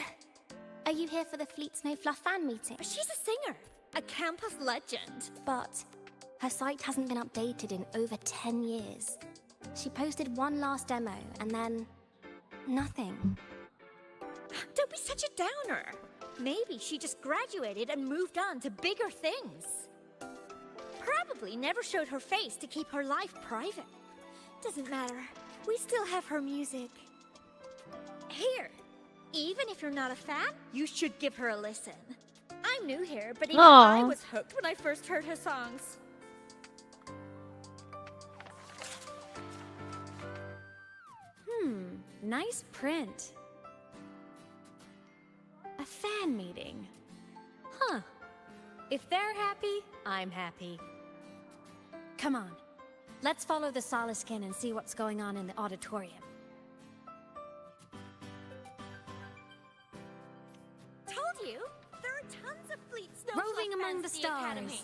Are you here for the Fleet Snowfluff fan meeting? She's a singer, a campus legend. But her site hasn't been updated in over 10 years. She posted one last demo and then nothing. Don't be such a downer. Maybe she just graduated and moved on to bigger things. Probably never showed her face to keep her life private. Doesn't matter. We still have her music. Here, even if you're not a fan, you should give her a listen. I'm new here, but even I was hooked when I first heard her songs. Nice print. A fan meeting. Huh. If they're happy, I'm happy. Come on. Let's follow the Soliskin and see what's going on in the auditorium. Told you, there are tons of Fleet Snowfluff Roving among fans the at stars. Academy.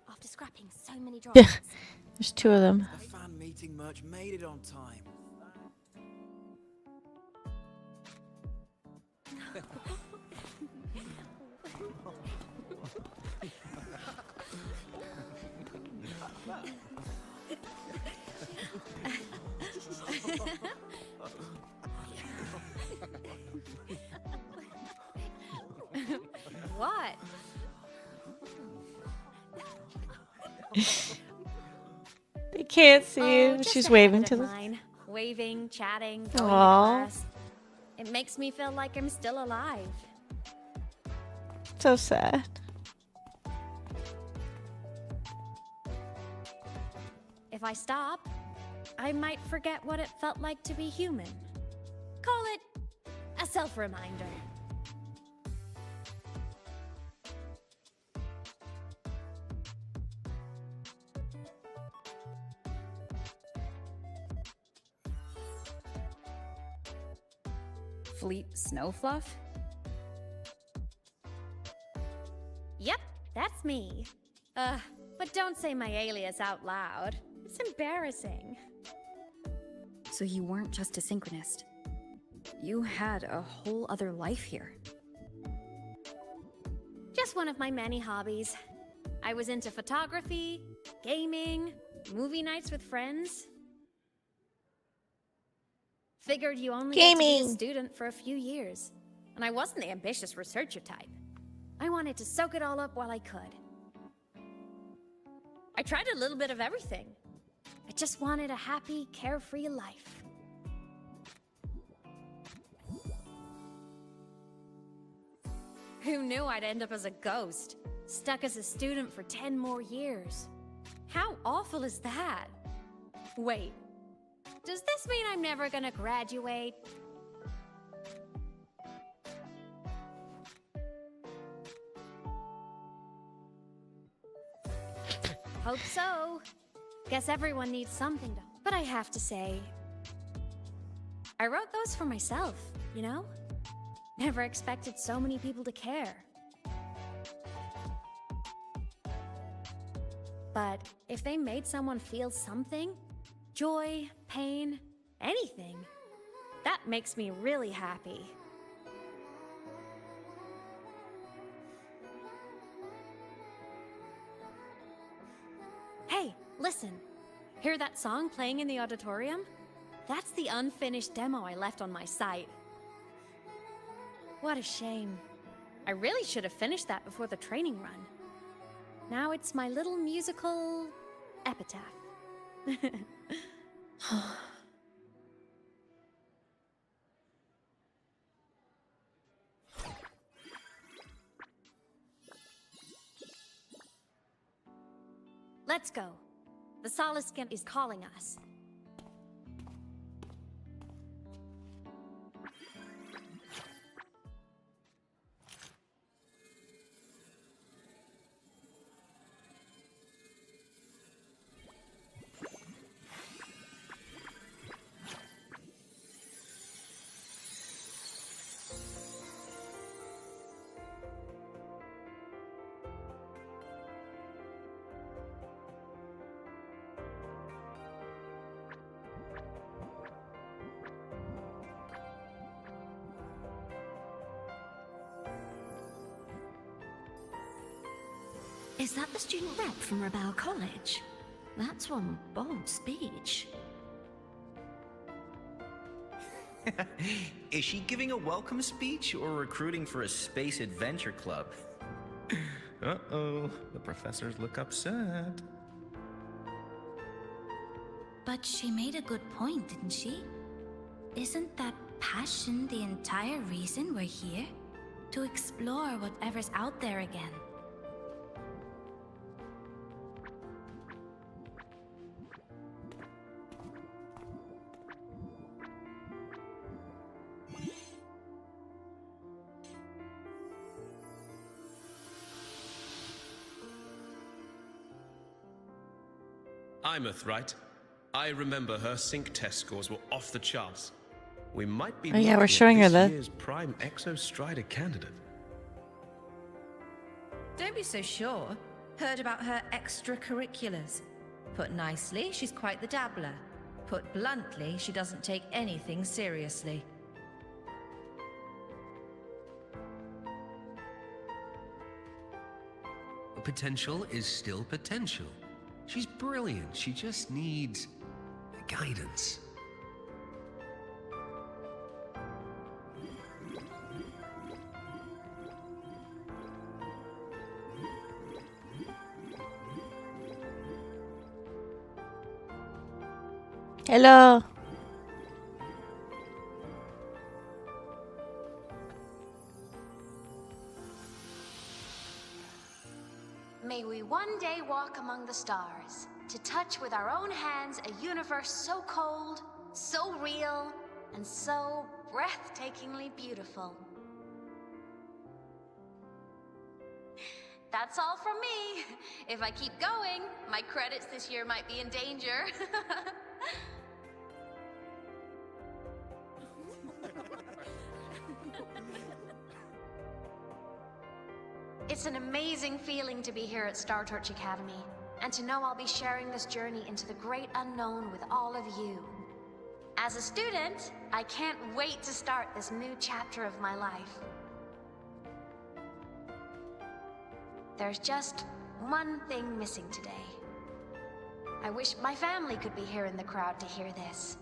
After scrapping so many drawings. There's two of them. The fan meeting merch made it on time. What? They can't see you. Just She's a waving habit to of them. mine. Waving, chatting, going to Aw. class. It makes me feel like I'm still alive. So sad. If I stop, I might forget what it felt like to be human. Call it a self-reminder. Fleet Snowfluff? Yep, that's me. But don't say my alias out loud. It's embarrassing. So you weren't just a synchronist. You had a whole other life here. Just one of my many hobbies. I was into photography, gaming, movie nights with friends. Figured you only get to be a Gaming. student for a few years. And I wasn't the ambitious researcher type. I wanted to soak it all up while I could. I tried a little bit of everything. I just wanted a happy, carefree life. Who knew I'd end up as a ghost, stuck as a student for 10 more years? How awful is that? Wait, does this mean I'm never gonna graduate? Hope so. Guess everyone needs something to... But I have to say, I wrote those for myself, you know? Never expected so many people to care. But if they made someone feel something, joy, pain, anything, that makes me really happy. Hey, listen. Hear that song playing in the auditorium? That's the unfinished demo I left on my site. What a shame. I really should have finished that before the training run. Now it's my little musical epitaph. Let's go. The Soliskin is calling us. Is that the student rep from Rebel College? That's one bold speech. Is she giving a welcome speech or recruiting for a space adventure club? Uh-oh, the professors look upset. But she made a good point, didn't she? Isn't that passion the entire reason we're here? To explore whatever's out there again. Aemeath, right? I remember her sync test scores were off the charts. We might be Oh yeah, we're looking at showing her this the year's prime Exostrider candidate. Don't be so sure. Heard about her extracurriculars. Put nicely, she's quite the dabbler. Put bluntly, she doesn't take anything seriously. Potential is still potential. She's brilliant. She just needs guidance. Hello. May we one day walk among the stars, to touch with our own hands a universe so cold, so real, and so breathtakingly beautiful. That's all from me. If I keep going, my credits this year might be in danger. It's an amazing feeling to be here at Star Torch Academy, and to know I'll be sharing this journey into the great unknown with all of you. As a student, I can't wait to start this new chapter of my life. There's just one thing missing today. I wish my family could be here in the crowd to hear this.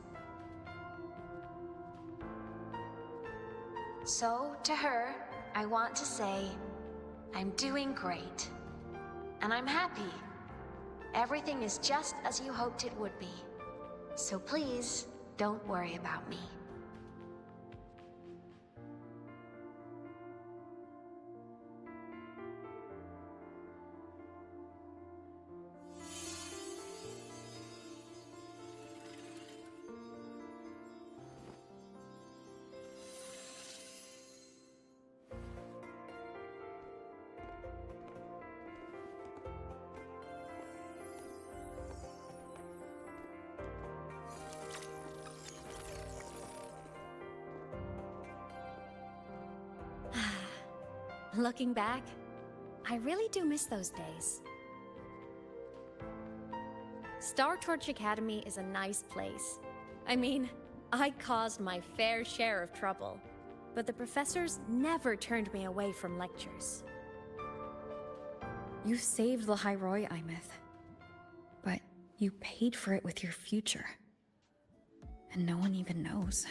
So, to her, I want to say, I'm doing great. And I'm happy. Everything is just as you hoped it would be. So please, don't worry about me. Looking back, I really do miss those days. Star Torch Academy is a nice place. I mean, I caused my fair share of trouble, but the professors never turned me away from lectures. You saved Lahairoi, Aemeath. But you paid for it with your future. And no one even knows.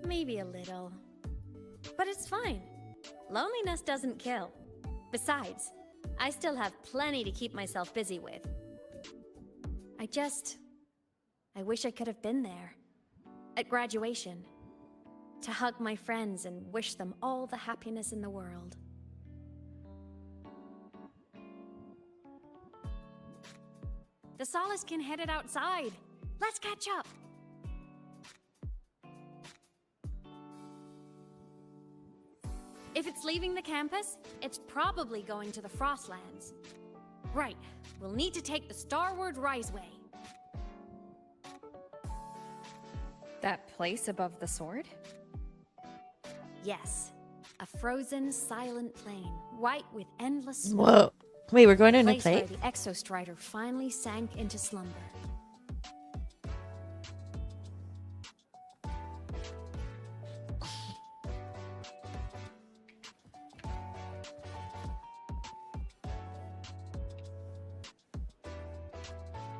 Maybe a little. But it's fine. Loneliness doesn't kill. Besides, I still have plenty to keep myself busy with. I wish I could have been there. At graduation. To hug my friends and wish them all the happiness in the world. The Solace can headed outside. Let's catch up. If it's leaving the campus, it's probably going to the Frostlands. Right, we'll need to take the Starward Riseway. That place above the sword? Yes, a frozen, silent plain, white with endless snow. Whoa. Wait, we're going to a new Place where place? the Exostrider finally sank into slumber.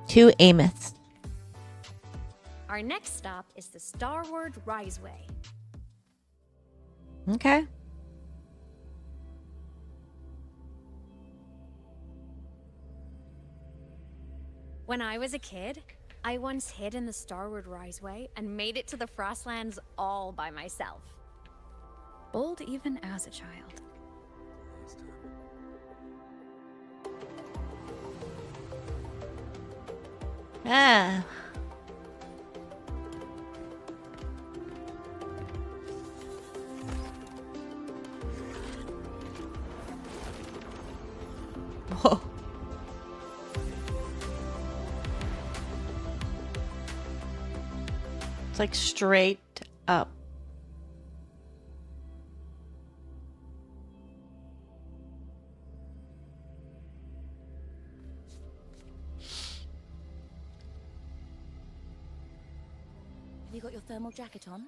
To Aemeath. Our next stop is the Starward Riseway. Okay. When I was a kid, I once hid in the Starward Riseway and made it to the Frostlands all by myself. Bold even as a child. Ah. Whoa. It's like straight up. Have you got your thermal jacket on?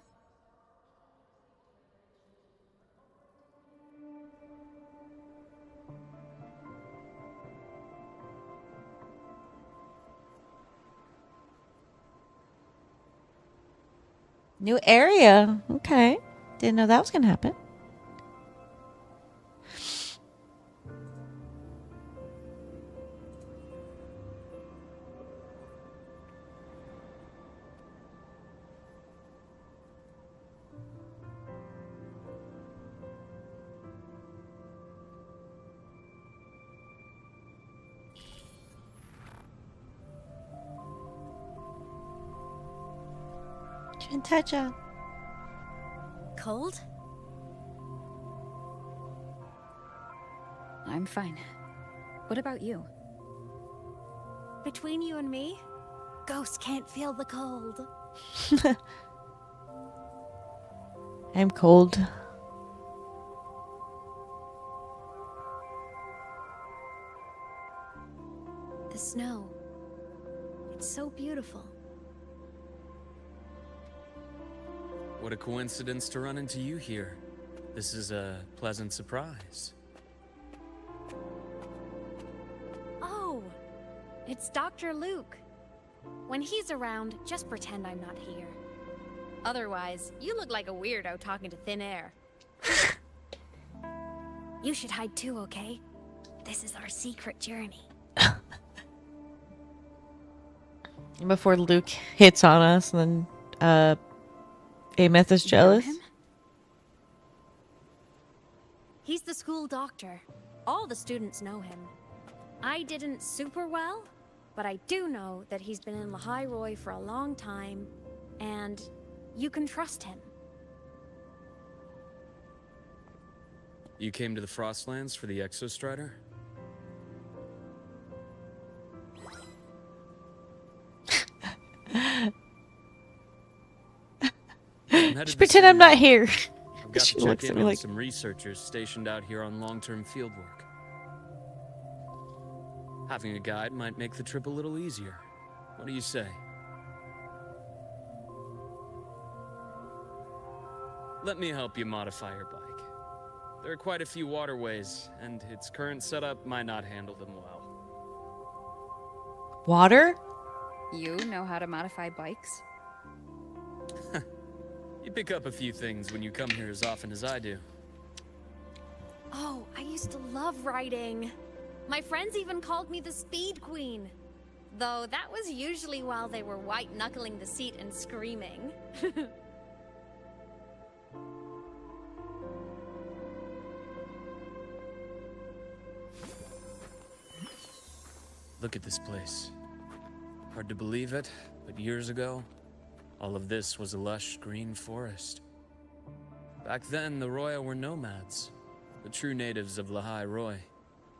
New area. Okay. Didn't know that was gonna happen. Touch. Cold? I'm fine. What about you? Between you and me, ghosts can't feel the cold. I'm cold. The snow. It's so beautiful. What a coincidence to run into you here. This is a pleasant surprise. Oh, it's Dr. Luke. When he's around, just pretend I'm not here. Otherwise, you look like a weirdo talking to thin air. You should hide too, okay? This is our secret journey. Before Luke hits on us, and then Aemeath is jealous. He's the school doctor. All the students know him. I didn't super well, but I do know that he's been in Lahairoi for a long time, and you can trust him. You came to the Frostlands for the Exostrider? Just pretend I'm not here. I've got She to check looks at in me on like, some researchers stationed out here on long-term fieldwork. Having a guide might make the trip a little easier. What do you say? Let me help you modify your bike. There are quite a few waterways, and its current setup might not handle them well. water? You know how to modify bikes? You pick up a few things when you come here as often as I do. Oh, I used to love riding. My friends even called me the Speed Queen. Though that was usually while they were white-knuckling the seat and screaming. Look at this place. Hard to believe it, but years ago, all of this was a lush green forest. Back then, the Roya were nomads, the true natives of Lahai Roy,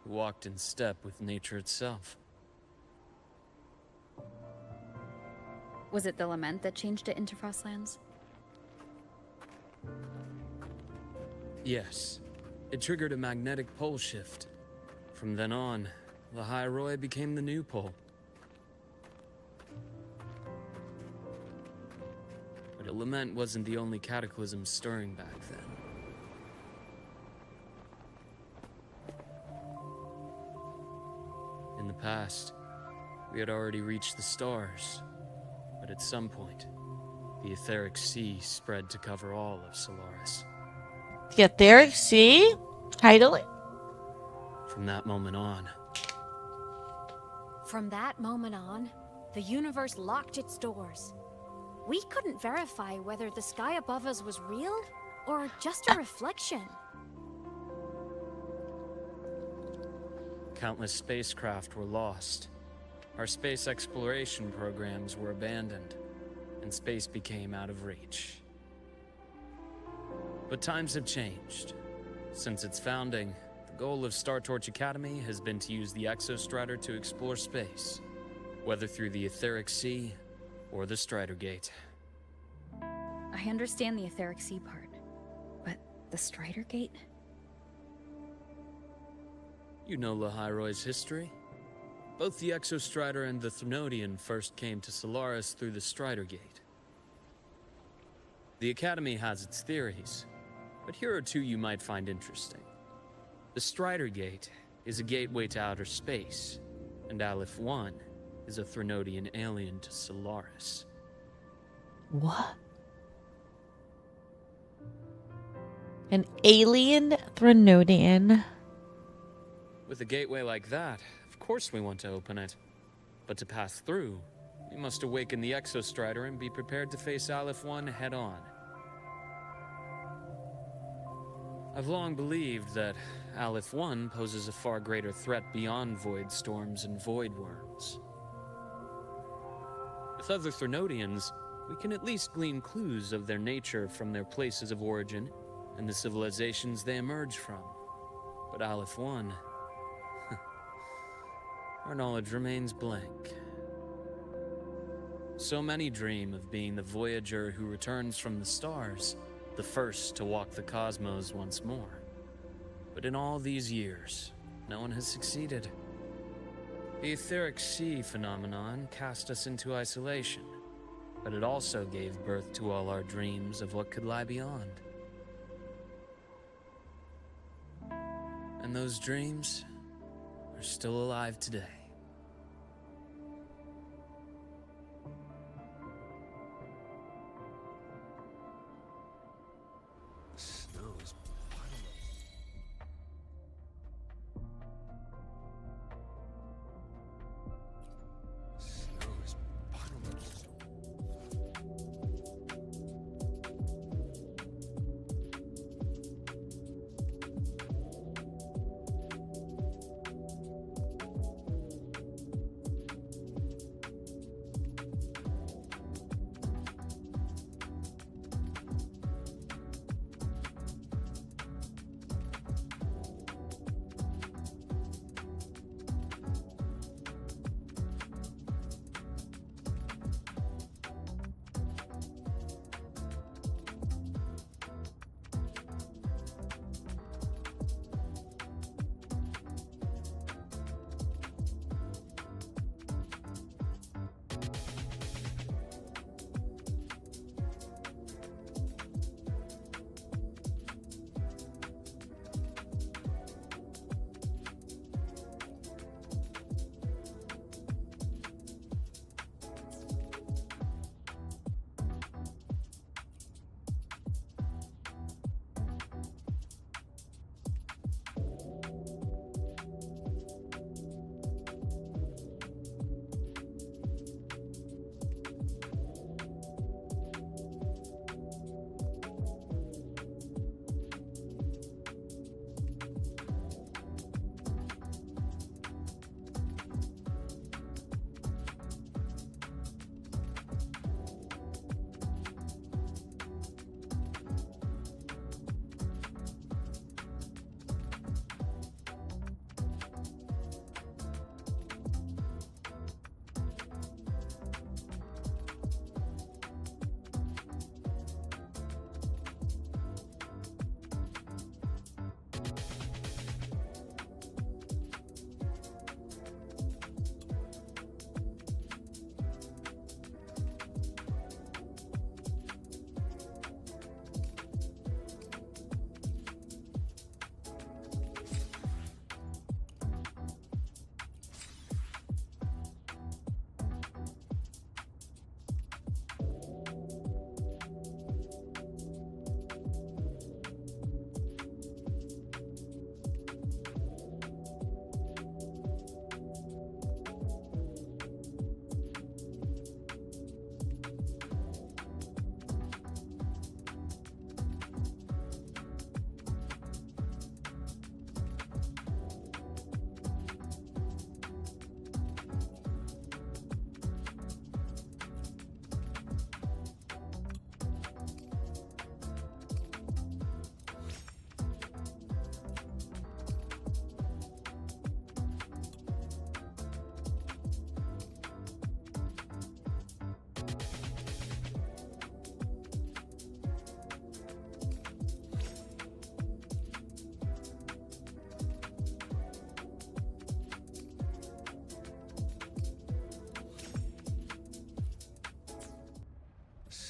who walked in step with nature itself. Was it the lament that changed it into Frostlands? Yes, it triggered a magnetic pole shift. From then on, Lahai Roy became the new pole. But a lament wasn't the only cataclysm stirring back then. In the past, we had already reached the stars, but at some point, the etheric sea spread to cover all of Solaris. The etheric sea? Title? From that moment on, From that moment on, the universe locked its doors. We couldn't verify whether the sky above us was real or just a reflection. countless spacecraft were lost. Our space exploration programs were abandoned, and space became out of reach. But times have changed. Since its founding, the goal of Star Torch Academy has been to use the Exostrider to explore space, whether through the Etheric Sea or the Strider Gate. I understand the Etheric Sea part, but the Strider Gate? You know Lahai-Roy's history. Both the Exostrider and the Thrunodian first came to Solaris through the Strider Gate. The Academy has its theories, but here are two you might find interesting. The Strider Gate is a gateway to outer space, and Aleph 1 is a Thrunodian alien to Solaris. What? An alien Thrunodian? With a gateway like that, of course we want to open it. But to pass through, we must awaken the Exostrider and be prepared to face Aleph 1 head-on. I've long believed that Aleph 1 poses a far greater threat beyond void storms and void worms. With other Thrunodians, we can at least glean clues of their nature from their places of origin and the civilizations they emerge from. But Aleph 1... our knowledge remains blank. So many dream of being the Voyager who returns from the stars, the first to walk the cosmos once more. But in all these years, no one has succeeded. The Etheric Sea phenomenon cast us into isolation, but it also gave birth to all our dreams of what could lie beyond. And those dreams are still alive today.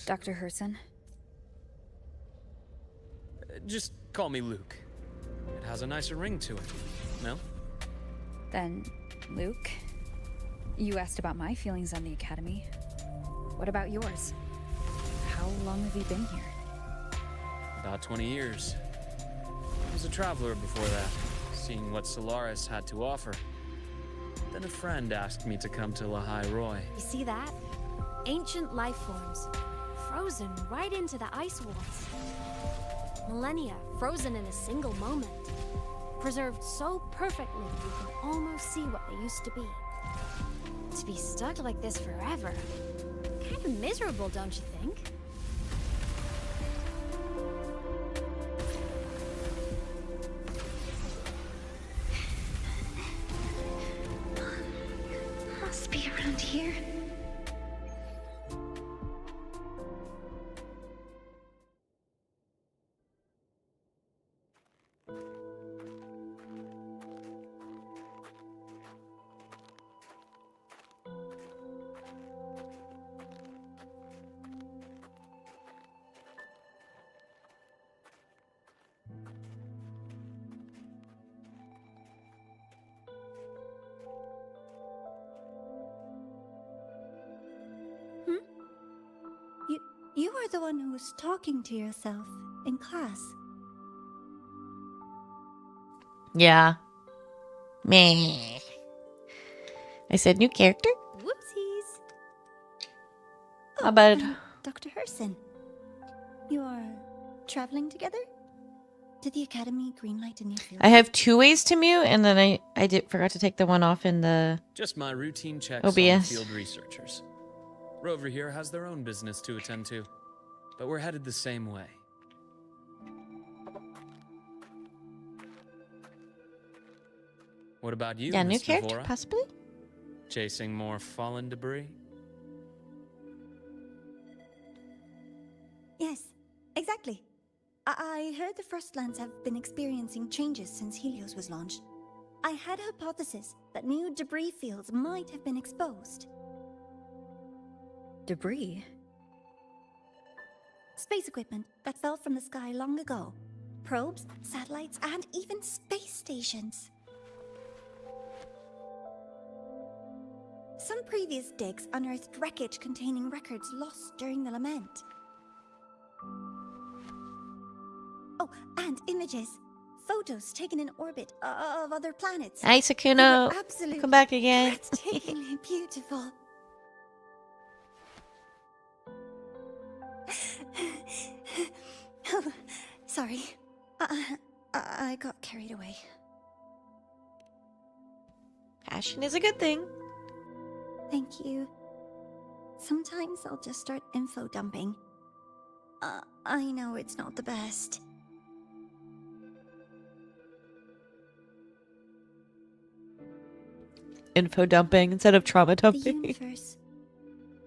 Dr. Herson? Just call me Luke. It has a nicer ring to it, no? Then, Luke, you asked about my feelings on the Academy. What about yours? How long have you been here? About 20 years. I was a traveler before that, seeing what Solaris had to offer. Then a friend asked me to come to Lahai Roy. You see that? Ancient life forms, frozen right into the ice walls. Millennia frozen in a single moment. Preserved so perfectly you can almost see what they used to be. To be stuck like this forever. Kind of miserable, don't you think? Must be around here. You are the one who was talking to yourself in class. Yeah. Meh. I said new character? Whoopsies. How bad? Dr. Herson. You are traveling together? Did the Academy greenlight a new field? I have 2 ways to mute, and then I forgot to take the one off in the Just my routine checks OBS. on field researchers. Rover here has their own business to attend to, but we're headed the same way. What about you, Yeah, new Miss character, Devora? possibly? Chasing more fallen debris? Yes, exactly. I heard the Frostlands have been experiencing changes since Helios was launched. I had a hypothesis that new debris fields might have been exposed. Debris? Space equipment that fell from the sky long ago. Probes, satellites, and even space stations. Some previous digs unearthed wreckage containing records lost during the Lament. Oh, and images. Photos taken in orbit of other planets. Hi, Sakuno. They were absolutely Come back again. breathtakingly beautiful. Oh, sorry. I got carried away. Passion is a good thing. Thank you. Sometimes I'll just start info dumping. I know it's not the best. Info dumping instead of trauma The dumping. universe.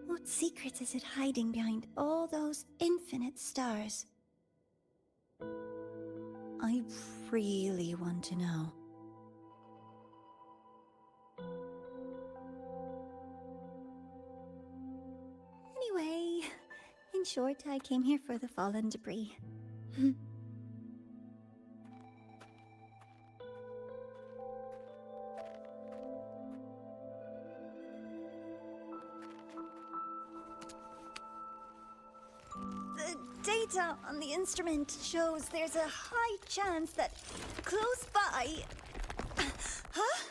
What secrets is it hiding behind all those infinite stars? I really want to know. Anyway, in short, I came here for the fallen debris. The data on the instrument shows there's a high chance that close by... Huh?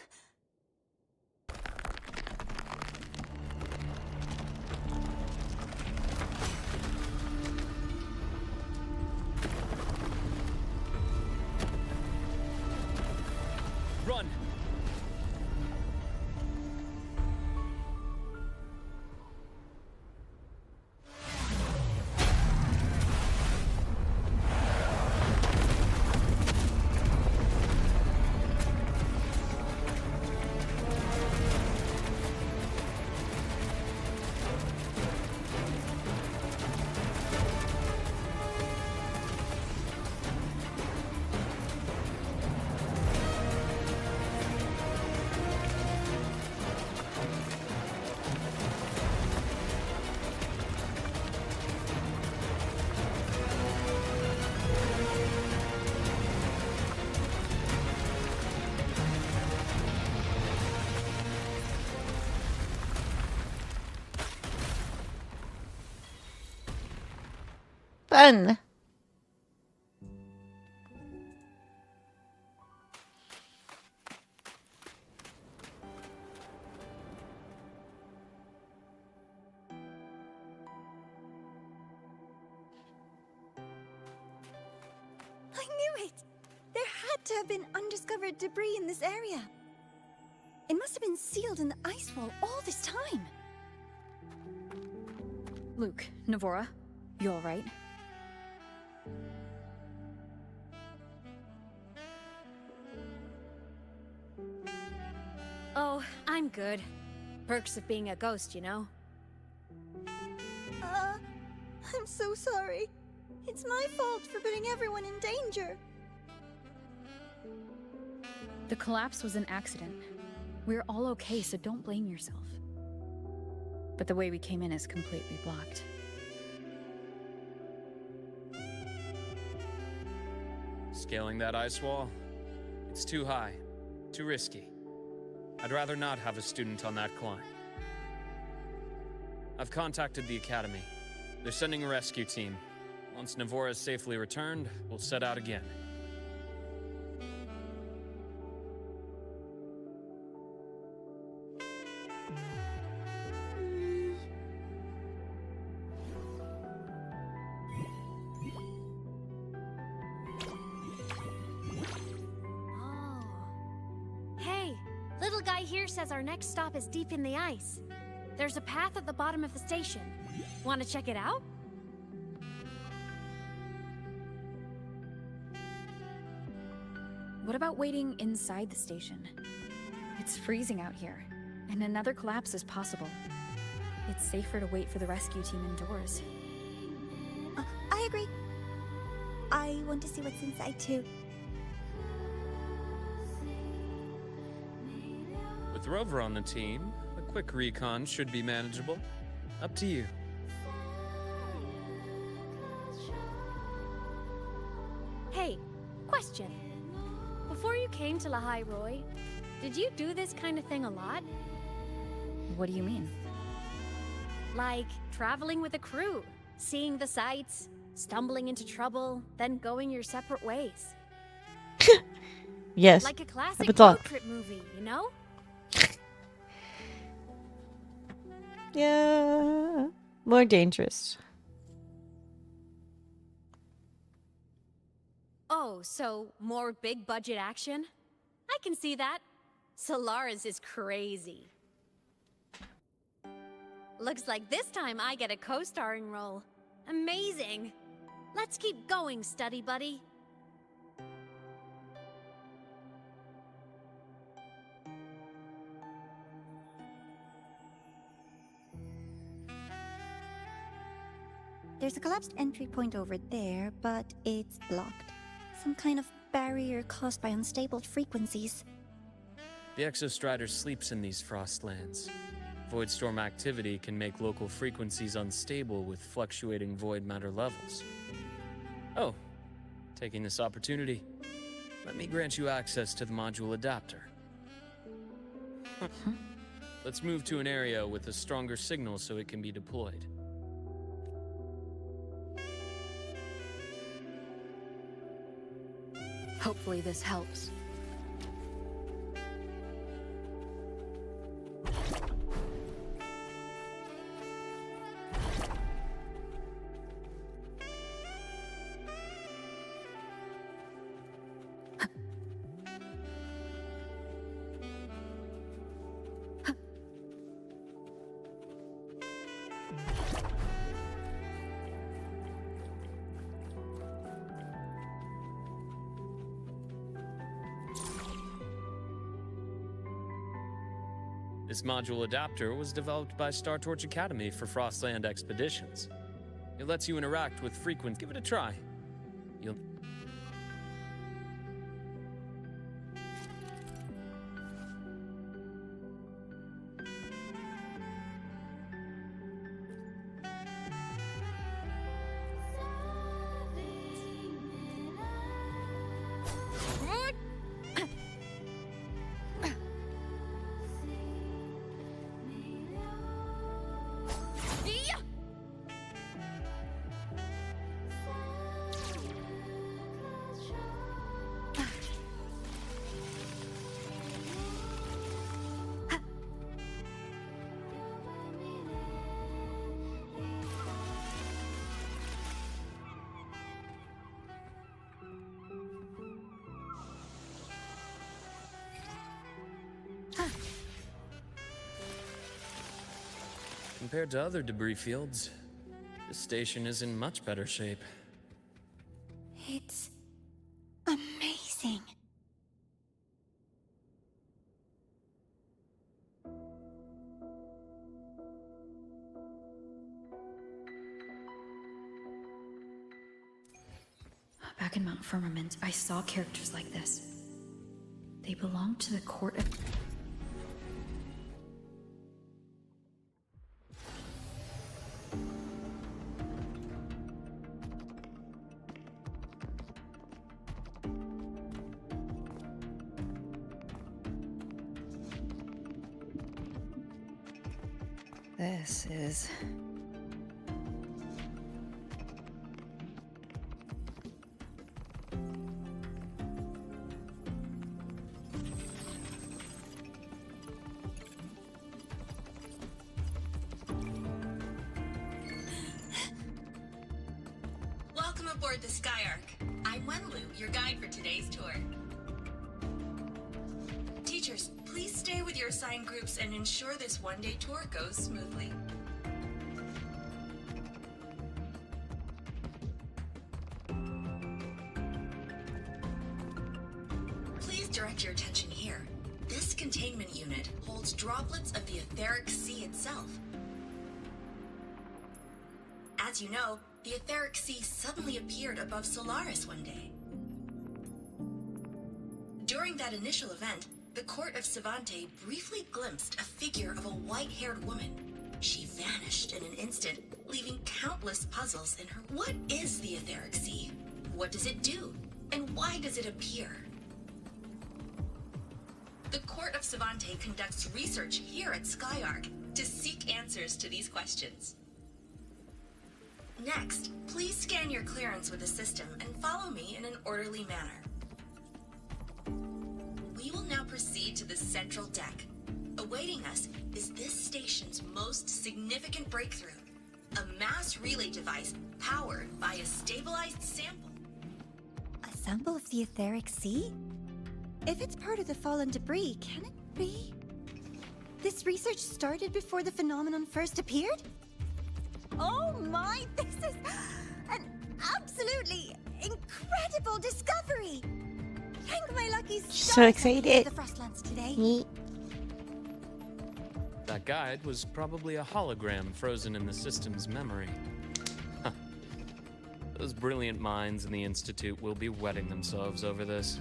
Run! Fun. I knew it! There had to have been undiscovered debris in this area. It must have been sealed in the ice wall all this time. Luke, Navora, you alright? Oh, I'm good. Perks of being a ghost, you know? I'm so sorry. It's my fault for putting everyone in danger. The collapse was an accident. We're all okay, so don't blame yourself. But the way we came in is completely blocked. Scaling that ice wall? It's too high, too risky. I'd rather not have a student on that climb. I've contacted the Academy. They're sending a rescue team. Once Navora is safely returned, we'll set out again. Hey, little guy here says our next stop is deep in the ice. There's a path at the bottom of the station. Want to check it out? What about waiting inside the station? It's freezing out here, and another collapse is possible. It's safer to wait for the rescue team indoors. I agree. I want to see what's inside too. With Rover on the team, a quick recon should be manageable. Up to you. Hey, question. Before you came to Lahai Roy, did you do this kind of thing a lot? What do you mean? Like traveling with a crew, seeing the sights, stumbling into trouble, then going your separate ways. Yes. Like a classic happens a lot. road trip movie, you know? Yeah. More dangerous. Oh, so more big budget action? I can see that. Solaris is crazy. Looks like this time I get a co-starring role. Amazing. Let's keep going, study buddy. There's a collapsed entry point over there, but it's blocked. Some kind of barrier caused by unstable frequencies. The Exostrider sleeps in these frostlands. Void storm activity can make local frequencies unstable with fluctuating void matter levels. Oh, taking this opportunity, let me grant you access to the module adapter. Let's move to an area with a stronger signal so it can be deployed. Hopefully this helps. This module adapter was developed by Star Torch Academy for Frostland expeditions. It lets you interact with frequencies. Give it a try. You'll... Compared to other debris fields, this station is in much better shape. It's amazing. Back in Mount Firmament, I saw characters like this. They belonged to the court of... This is... Welcome aboard the Skyark. I'm Wenlu, your guide for today's tour. Teachers, please stay with your assigned groups and ensure this one-day tour goes smoothly. Please direct your attention here. This containment unit holds droplets of the etheric sea itself. As you know, the etheric sea suddenly appeared above Solaris one day. During that initial event, the court of Savante briefly glimpsed a figure of a white-haired woman. She vanished in an instant, leaving countless puzzles in her. What is the etheric sea? What does it do? And why does it appear? The court of Savante conducts research here at Skyark to seek answers to these questions. Next, please scan your clearance with the system and follow me in an orderly manner. We will now proceed to the central deck. Awaiting us is this station's most significant breakthrough, a mass relay device powered by a stabilized sample. A sample of the etheric sea? If it's part of the fallen debris, can it be? This research started before the phenomenon first appeared? Oh my, this is an absolutely incredible discovery! Thank my lucky stars So excited. The Frostlands today. That guide was probably a hologram frozen in the system's memory. Huh. Those brilliant minds in the Institute will be wetting themselves over this.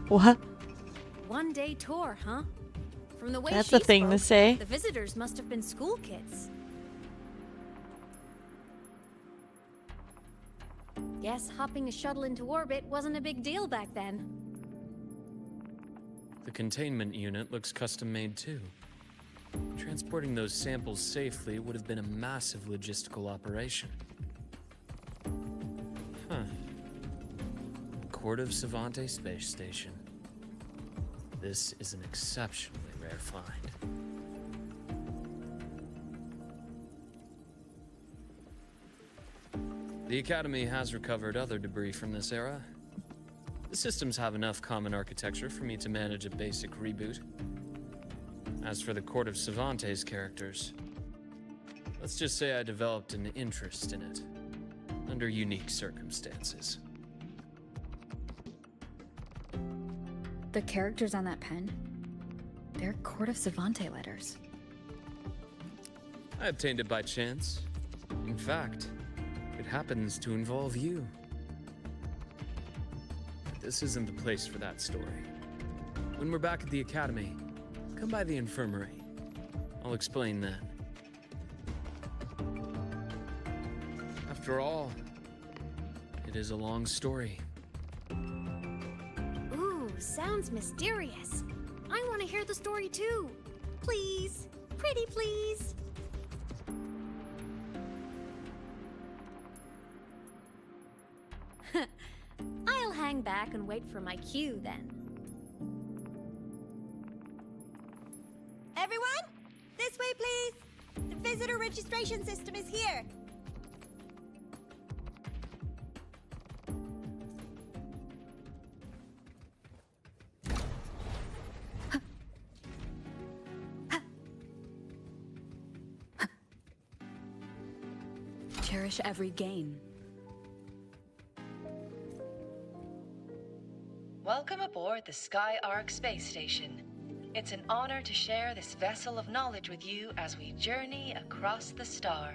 What? One-day tour, huh? From the way That's she a thing to spoke, say. The visitors must have been school kids. Guess hopping a shuttle into orbit wasn't a big deal back then. The containment unit looks custom-made too. Transporting those samples safely would have been a massive logistical operation. Huh. Court of Savante Space Station. This is an exceptionally rare find. The Academy has recovered other debris from this era. The systems have enough common architecture for me to manage a basic reboot. As for the Court of Savante's characters, let's just say I developed an interest in it, under unique circumstances. The characters on that pen, they're Court of Savante letters. I obtained it by chance. In fact, it happens to involve you. But this isn't the place for that story. When we're back at the Academy, come by the infirmary. I'll explain then. After all, it is a long story. Ooh, sounds mysterious. I want to hear the story too. Please. Pretty please. I'll hang back and wait for my cue then. Everyone, this way please. The visitor registration system is here. cherish every gain. Welcome aboard the Sky Ark space station. It's an honor to share this vessel of knowledge with you as we journey across the star.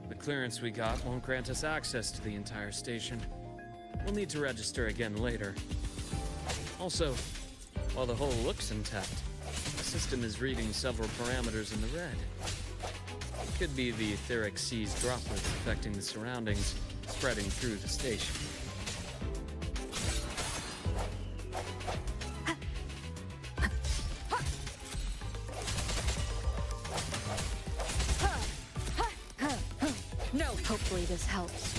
The clearance we got won't grant us access to the entire station. We'll need to register again later. Also, while the hull looks intact, the system is reading several parameters in the red. It could be the etheric sea's droplets affecting the surroundings, spreading through the station. No, hopefully this helps.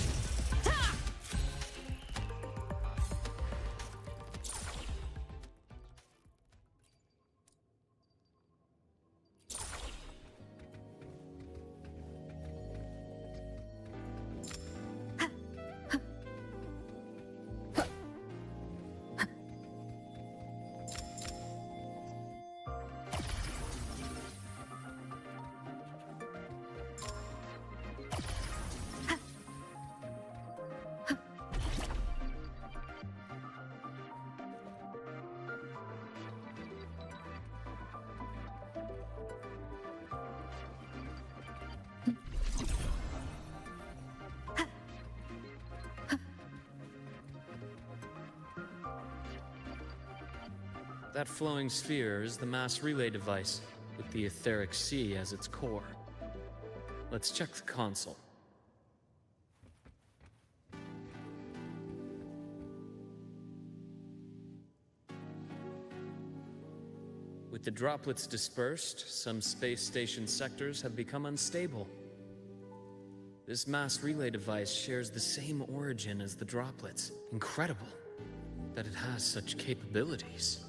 That flowing sphere is the mass relay device, with the etheric sea as its core. Let's check the console. With the droplets dispersed, some space station sectors have become unstable. This mass relay device shares the same origin as the droplets. Incredible that it has such capabilities.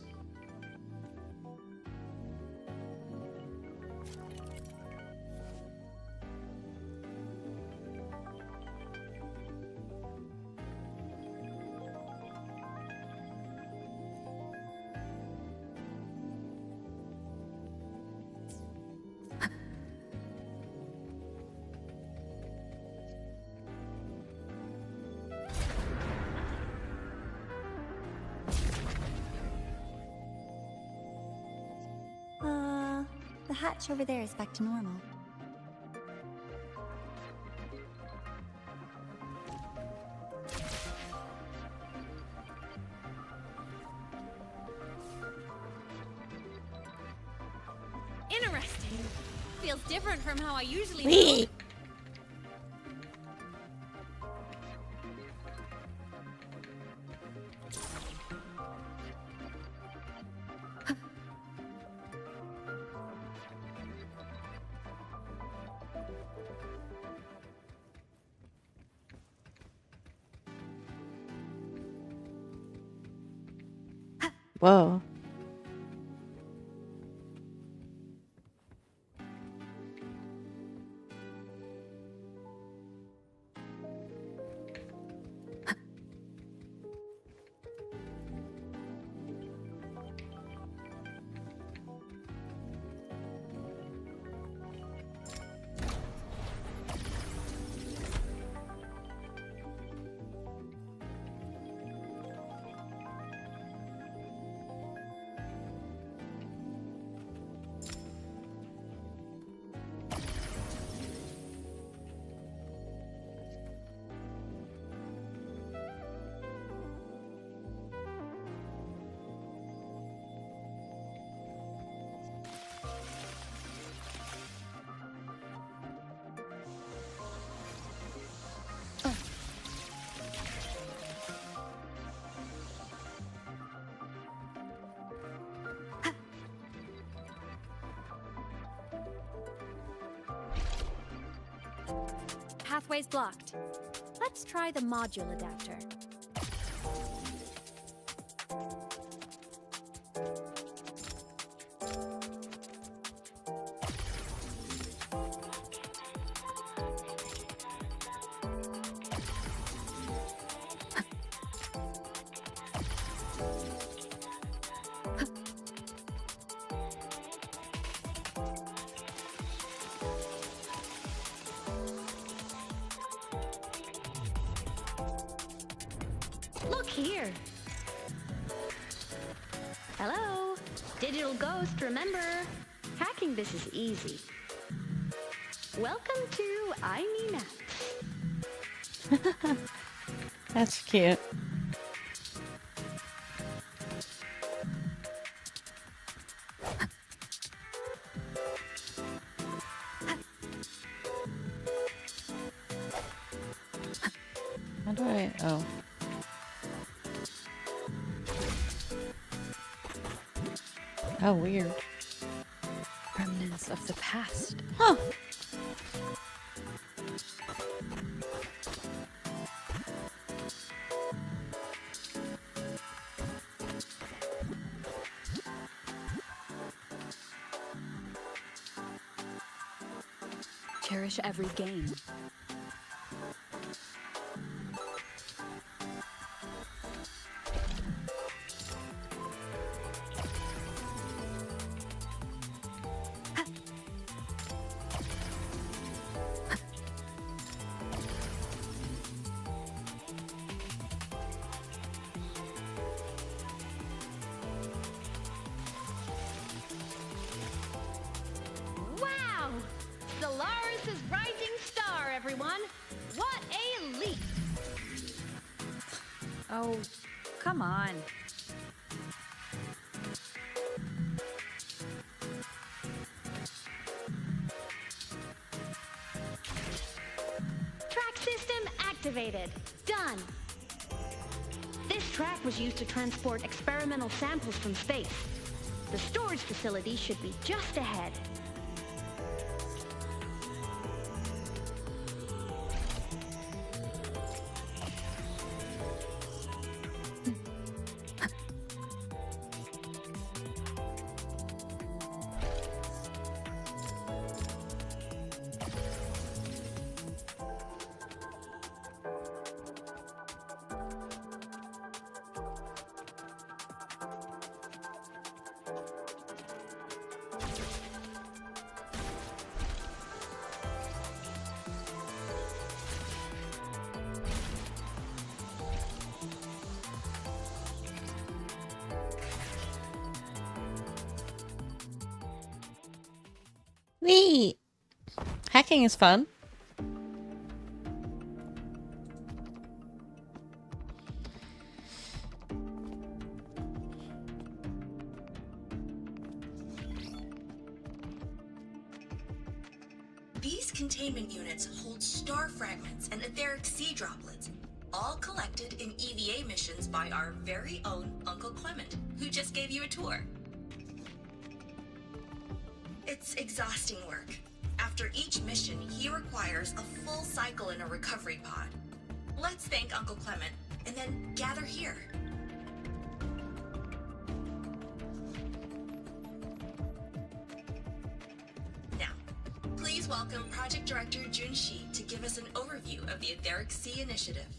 The hatch over there is back to normal. Interesting. Feels different from how I usually Wee. move. Whoa. Pathway's blocked. Let's try the module adapter. little ghost, remember, hacking this is easy. Welcome to Aemeath. That's cute. How do I... Oh. How weird. Remnants of the past. Huh. Cherish every game. Wow! Solaris' rising star, everyone! What a leap! Oh, come on. Track system activated. Done. This track was used to transport experimental samples from space. The storage facility should be just ahead. Neat. Hacking is fun. These containment units hold star fragments and etheric sea droplets, all collected in EVA missions by our very own Uncle Clement, who just gave you a tour. It's exhausting work. After each mission, he requires a full cycle in a recovery pod. Let's thank Uncle Clement, and then gather here. Now, please welcome Project Director Junshi to give us an overview of the Etheric Sea Initiative.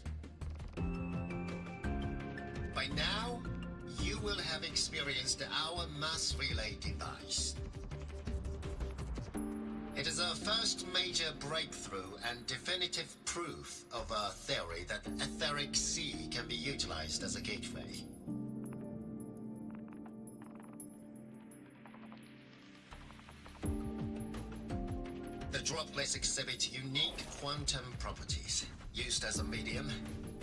By now, you will have experienced our mass relay device. It is our first major breakthrough and definitive proof of our theory that Etheric Sea can be utilized as a gateway. The droplets exhibit unique quantum properties. Used as a medium,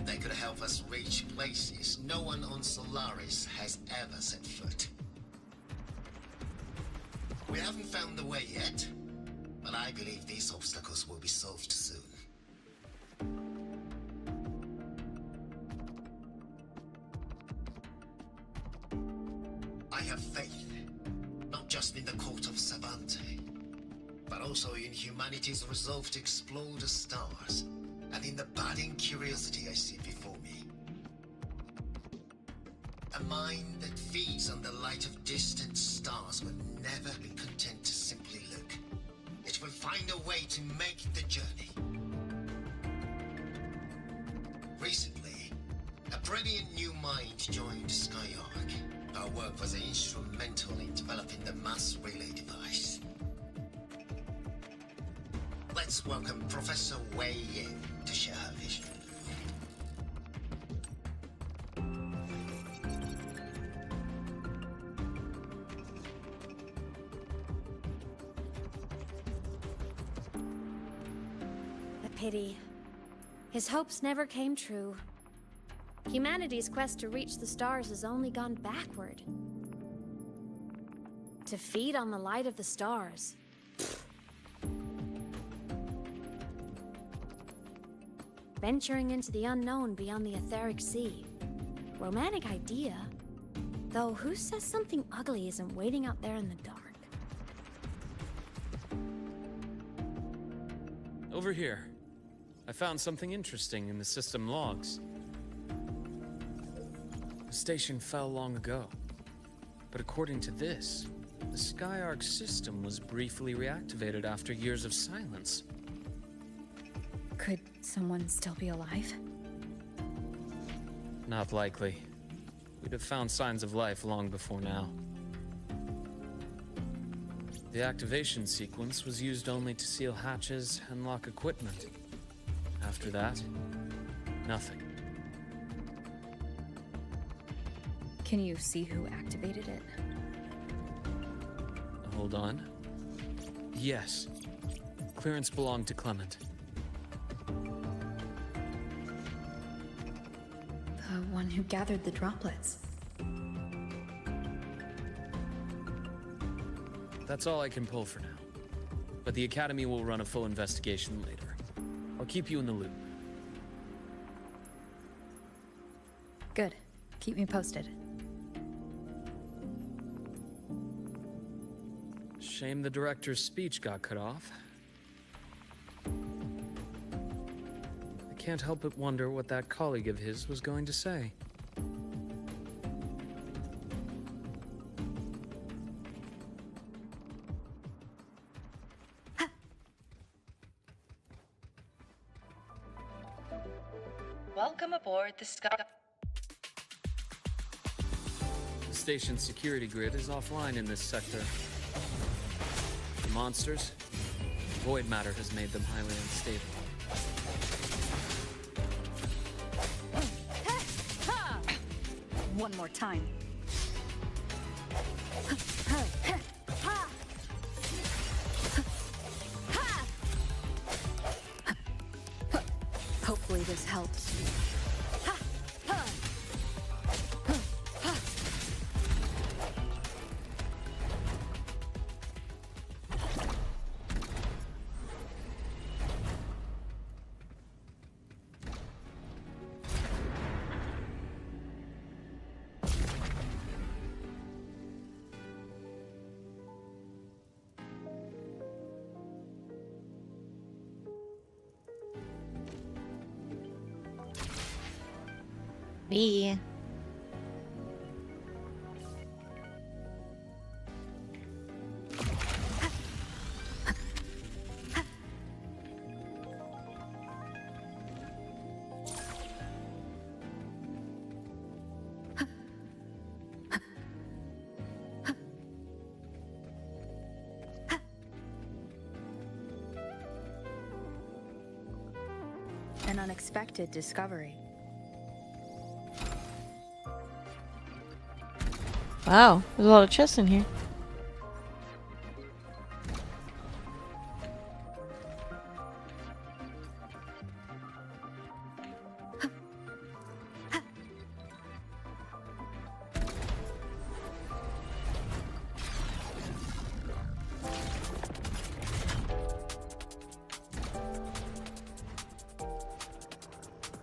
they could help us reach places no one on Solaris has ever set foot. We haven't found the way yet, but I believe these obstacles will be solved soon. I have faith, not just in the court of Savante, but also in humanity's resolve to explore the stars, and in the budding curiosity I see before me. A mind that feeds on the light of distant stars will never be content to simply look. It will find a way to make the journey. Recently, a brilliant new mind joined Skyark. Our work was instrumental in developing the mass relay device. Let's welcome Professor Wei Yin to share her vision. pity. His hopes never came true. Humanity's quest to reach the stars has only gone backward. To feed on the light of the stars. Venturing into the unknown beyond the etheric sea. Romantic idea. Though who says something ugly isn't waiting out there in the dark? Over here. I found something interesting in the system logs. The station fell long ago. But according to this, the Skyark system was briefly reactivated after years of silence. Could someone still be alive? Not likely. We'd have found signs of life long before now. The activation sequence was used only to seal hatches and lock equipment. After that, nothing. Can you see who activated it? Hold on. Yes. Clearance belonged to Clement. The one who gathered the droplets. That's all I can pull for now. But the Academy will run a full investigation later. I'll keep you in the loop. Good. Keep me posted. Shame the director's speech got cut off. I can't help but wonder what that colleague of his was going to say. Welcome aboard the Sky. The station's security grid is offline in this sector. The monsters, void matter has made them highly unstable. One more time. Hopefully this helps. B. An unexpected discovery. Wow, there's a lot of chests in here.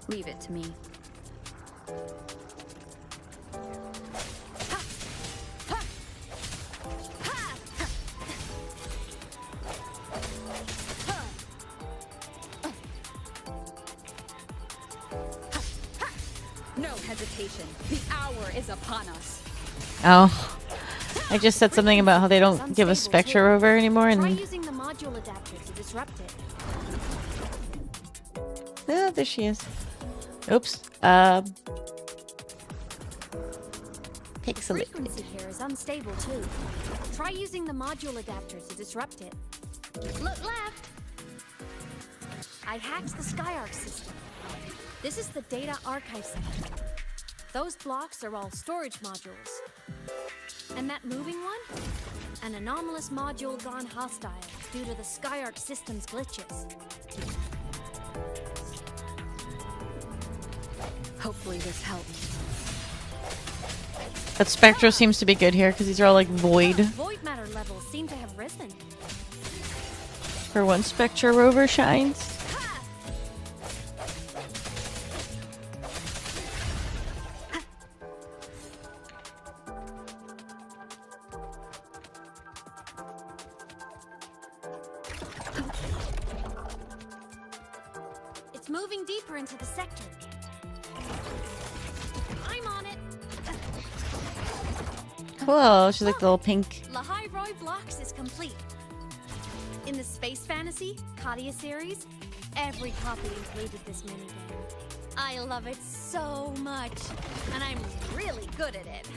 Leave it to me. No hesitation. The hour is upon us. Oh. I just said something about how they don't give a Spectre over anymore, Try and using the module adapter to disrupt it. oh, there she is. Oops. Pixelated. Frequency here is unstable too. Try using the module adapter to disrupt it. Look left. I hacked the Skyark system. This is the data archive center. Those blocks are all storage modules. And that moving one? An anomalous module gone hostile due to the Skyark system's glitches. Hopefully this helps. But Spectro seems to be good here because these are all like void. Void matter levels seem to have risen. For once, Spectro Rover shines. It's moving deeper into the sector. I'm on it. Cool. She's like the little pink. Lahai Roy Blocks is complete. In the Space Fantasy Katia series, every copy included this minigame. I love it so much, and I'm really good at it.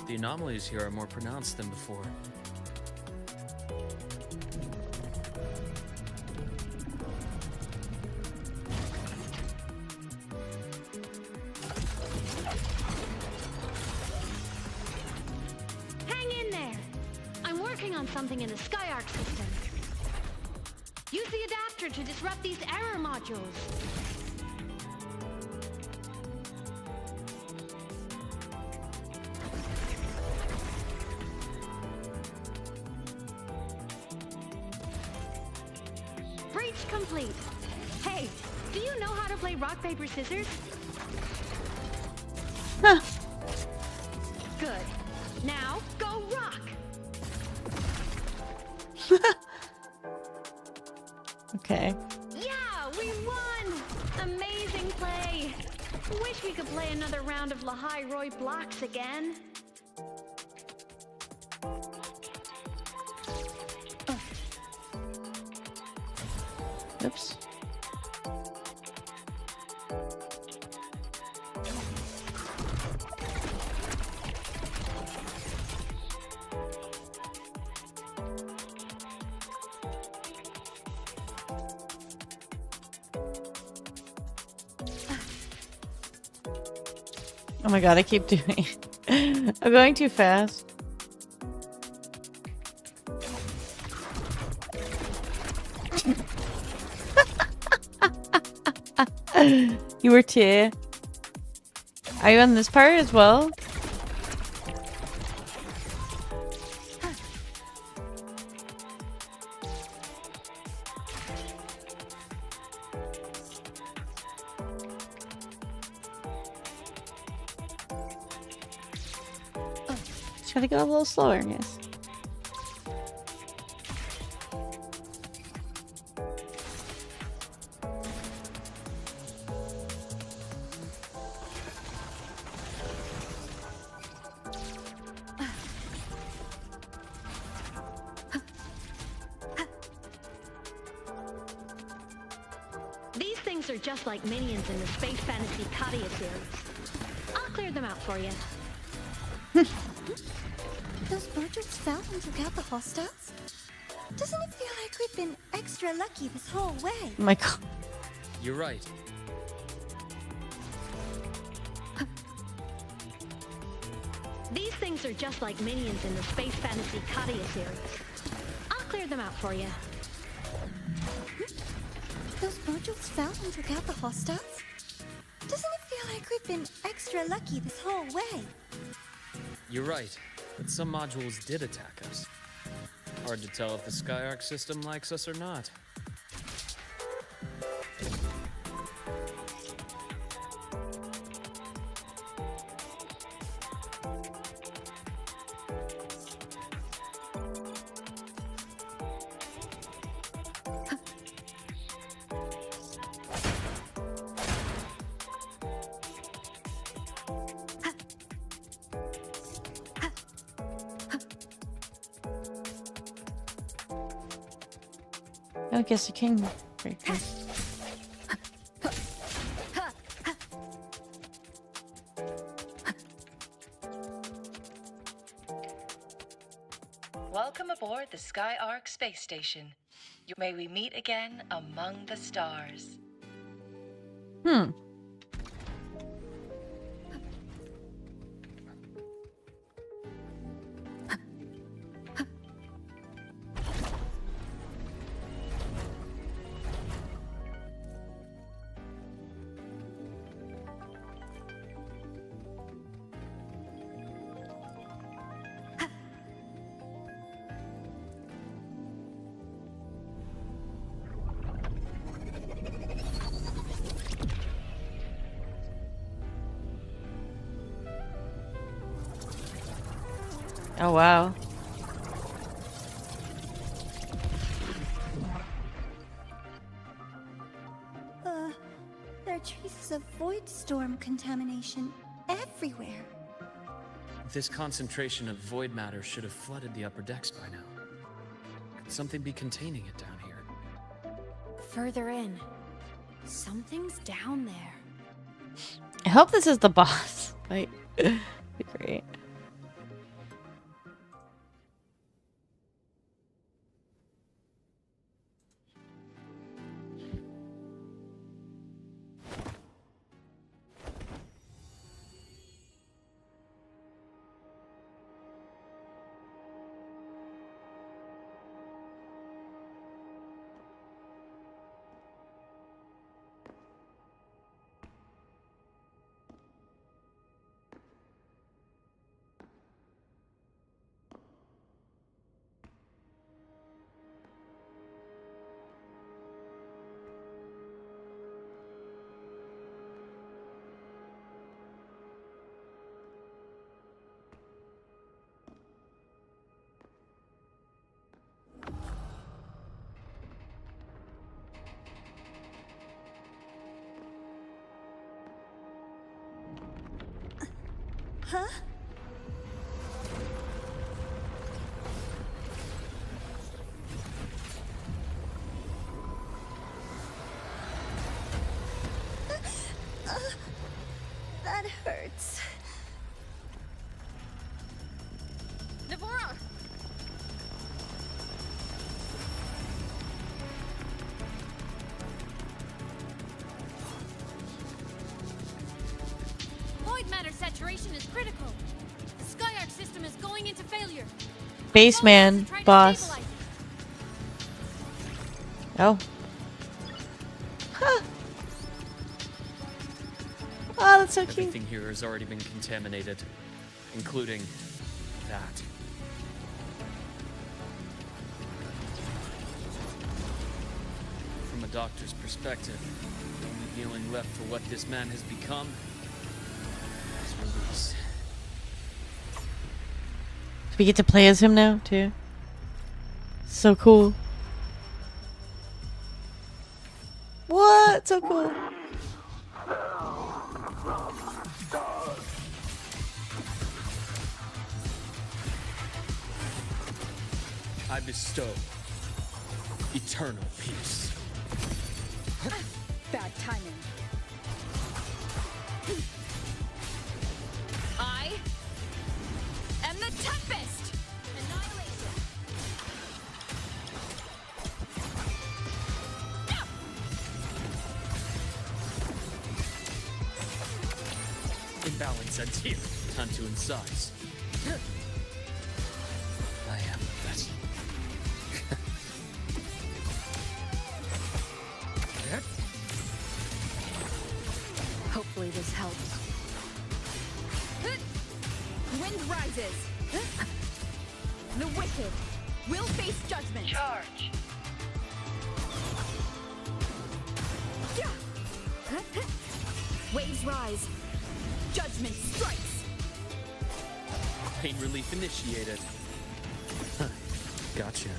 The anomalies here are more pronounced than before. Hang in there! I'm working on something in the Skyark system. Use the adapter to disrupt these error modules. Breach complete. Hey, do you know how to play rock, paper, scissors? Huh. Good. Now, go rock! Okay. Yeah, we won! Amazing play! Wish we could play another round of Lahai Roy Blocks again. Oops. Oh my god, I keep doing it. I'm going too fast. You were too. Are you on this part as well? Just gotta go a little slower, I guess. These things are just like minions in the Space Fantasy Katia series. I'll clear them out for you. Those modules fell and took out the hostiles? Doesn't it feel like we've been extra lucky this whole way? Oh my god. You're right. These things are just like minions in the Space Fantasy Katia series. I'll clear them out for you. Those modules fell and took out the hostiles? Doesn't it feel like we've been extra lucky this whole way? You're right, but some modules did attack us. Hard to tell if the Skyark system likes us or not. I guess you can break this. Welcome aboard the Skyark space station. May we meet again among the stars. Hmm. Oh, wow. There are traces of void storm contamination everywhere. This concentration of void matter should have flooded the upper decks by now. Could something be containing it down here? Further in. Something's down there. I hope this is the boss. Like, be great. Huh? That hurts. Navora! Void matter saturation is critical. The Skyark system is going into failure. Baseman, boss. Oh. Huh. Oh, that's so cute. Everything here has already been contaminated, including that. From a doctor's perspective, the only healing left for what this man has become is release. Do we get to play as him now, too? So cool. What? So cool. I bestow eternal peace. Bad timing. I am the Tempest! Annihilation! Imbalance ends here. Time to incise. I am the best. Hopefully this helps. Wind rises! The wicked will face judgment! Charge! Waves rise. Judgment strikes. Pain relief initiated. Gotcha.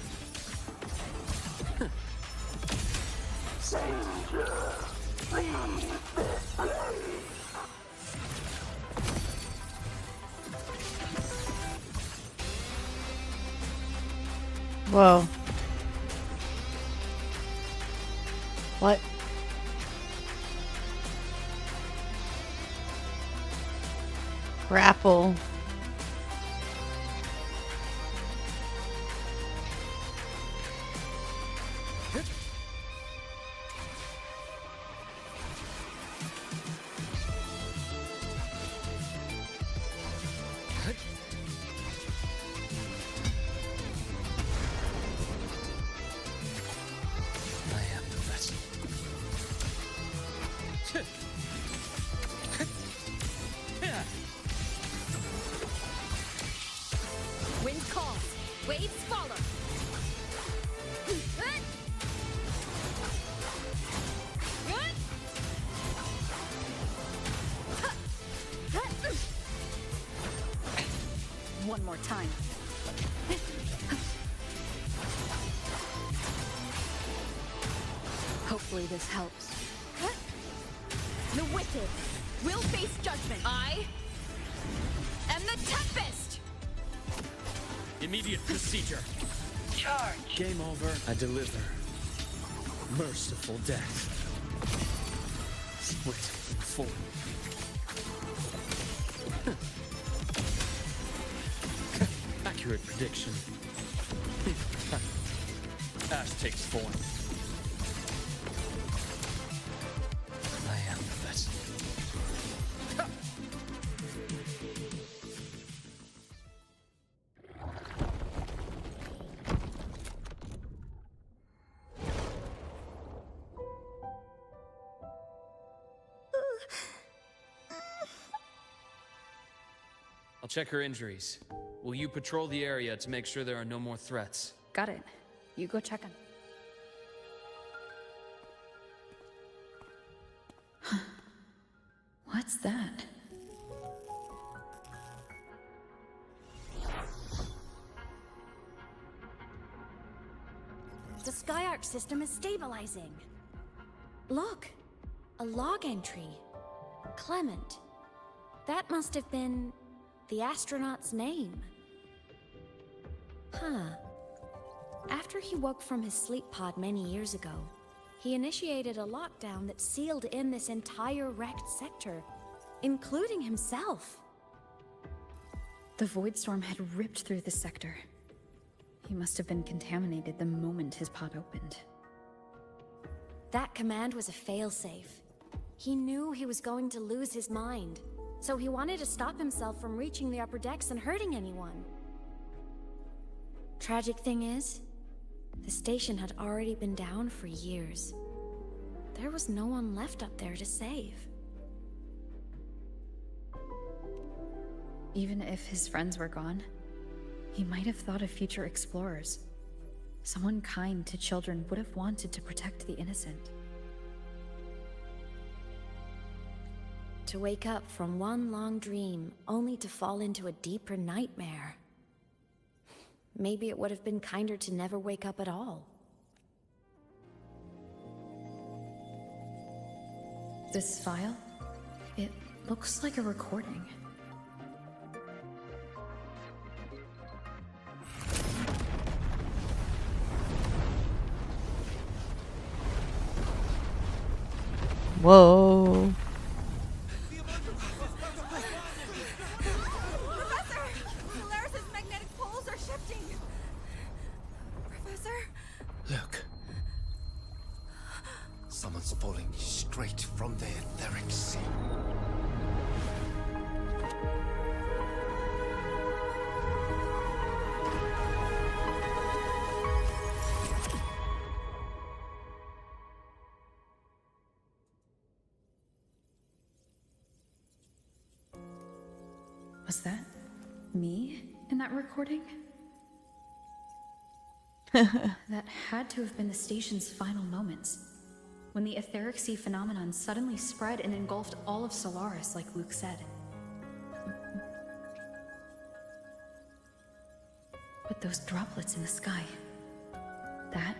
Whoa. What? Grapple. Wind calls. Waves follow. One more time. Hopefully this helps. Huh? The wicked will face judgment. I am the Tempest! Immediate procedure. Charge. Game over. I deliver. Merciful death. Split in four. Accurate prediction. Ash takes form. I am the vessel. I'll check her injuries. Will you patrol the area to make sure there are no more threats? Got it. You go check him. What's that? The Skyark system is stabilizing. Look, a log entry. Clement. That must have been the astronaut's name. Huh. After he woke from his sleep pod many years ago, he initiated a lockdown that sealed in this entire wrecked sector, including himself. The void storm had ripped through the sector. He must have been contaminated the moment his pod opened. That command was a failsafe. He knew he was going to lose his mind, so he wanted to stop himself from reaching the upper decks and hurting anyone. Tragic thing is, the station had already been down for years. There was no one left up there to save. Even if his friends were gone, he might have thought of future explorers. Someone kind to children would have wanted to protect the innocent. To wake up from one long dream, only to fall into a deeper nightmare. Maybe it would have been kinder to never wake up at all. This file? It looks like a recording. Whoa. Professor! Polaris's magnetic poles are shifting! Professor? Look. Someone's falling straight from the etheric sea. Was that me in that recording? That had to have been the station's final moments, when the etheric sea phenomenon suddenly spread and engulfed all of Solaris, like Luke said. But those droplets in the sky, that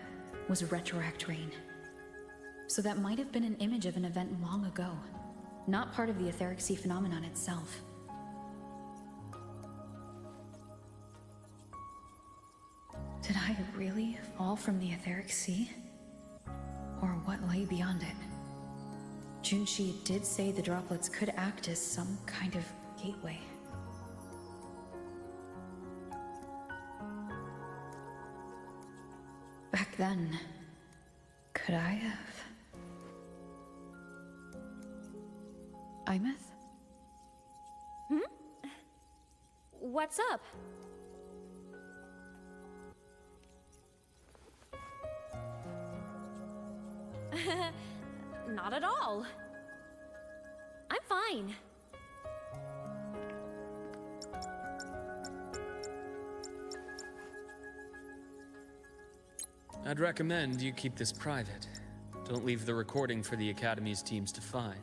was retroact rain. So that might have been an image of an event long ago, not part of the etheric sea phenomenon itself. Did I really fall from the etheric sea? Or what lay beyond it? Junshi did say the droplets could act as some kind of gateway. Back then, could I have? Aemeath? What's up? Not at all. I'm fine. I'd recommend you keep this private. Don't leave the recording for the Academy's teams to find.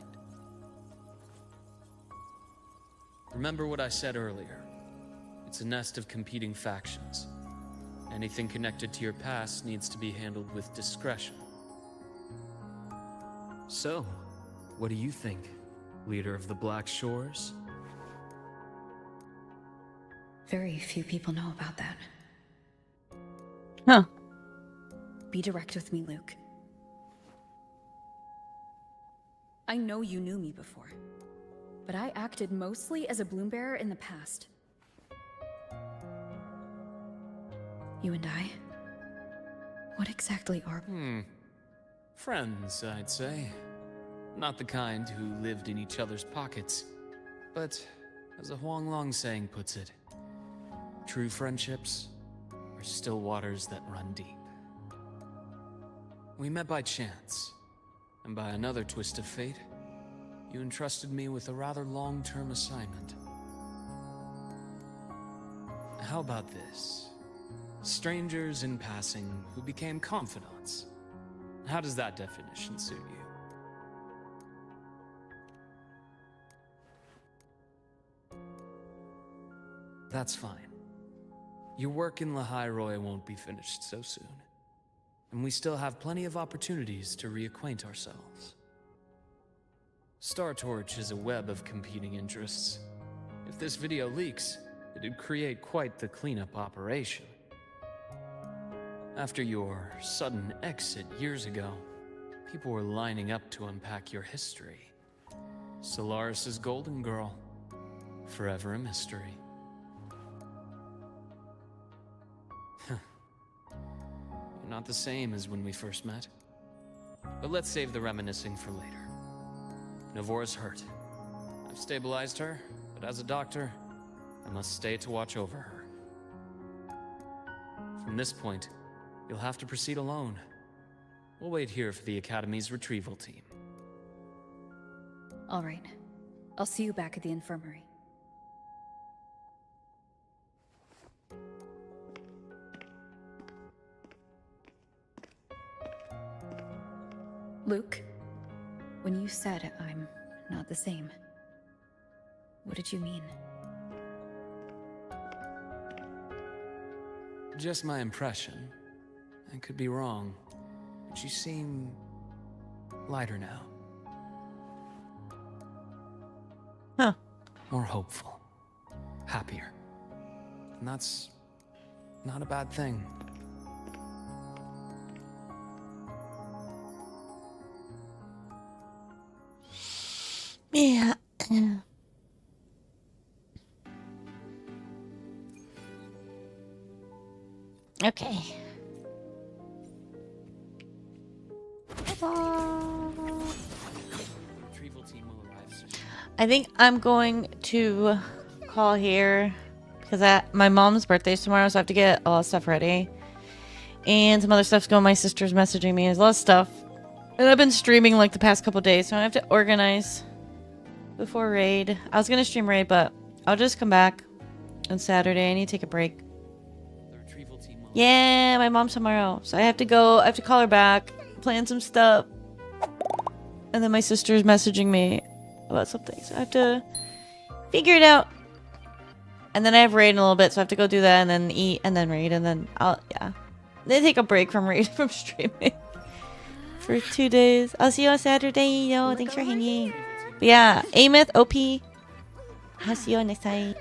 Remember what I said earlier. It's a nest of competing factions. Anything connected to your past needs to be handled with discretion. So, what do you think, leader of the Black Shores? Very few people know about that. Huh. Be direct with me, Luke. I know you knew me before, but I acted mostly as a bloom bearer in the past. You and I? What exactly are we? Friends, I'd say. Not the kind who lived in each other's pockets. But, as a Huanglong saying puts it, true friendships are still waters that run deep. We met by chance, and by another twist of fate, you entrusted me with a rather long-term assignment. How about this? Strangers in passing who became confidants. How does that definition suit you? That's fine. Your work in Lahai won't be finished so soon. And we still have plenty of opportunities to reacquaint ourselves. Star Torch is a web of competing interests. If this video leaks, it'd create quite the cleanup operation. After your sudden exit years ago, people were lining up to unpack your history. Solaris's Golden Girl, forever a mystery. You're not the same as when we first met. But let's save the reminiscing for later. Navora's hurt. I've stabilized her, but as a doctor, I must stay to watch over her. From this point, you'll have to proceed alone. We'll wait here for the Academy's retrieval team. All right. I'll see you back at the infirmary. Luke, when you said I'm not the same, what did you mean? Just my impression. I could be wrong, but you seem lighter now. Huh. More hopeful. Happier. And that's not a bad thing. Yeah. Okay. I think I'm going to call here because my mom's birthday's tomorrow, so I have to get a lot of stuff ready. And some other stuff's going. My sister's messaging me. There's a lot of stuff. And I've been streaming like the past couple days, so I have to organize before raid. I was going to stream raid, but I'll just come back on Saturday. I need to take a break. Yeah, my mom's tomorrow. So I have to go. I have to call her back, plan some stuff. And then my sister's messaging me about something. So I have to figure it out. And then I have raid in a little bit, so I have to go do that and then eat and then raid and then yeah. Then take a break from raid from streaming for 2 days. I'll see you on Saturday, yo. Thanks for hanging. But yeah, Aemeath, OP. I'll see you next time.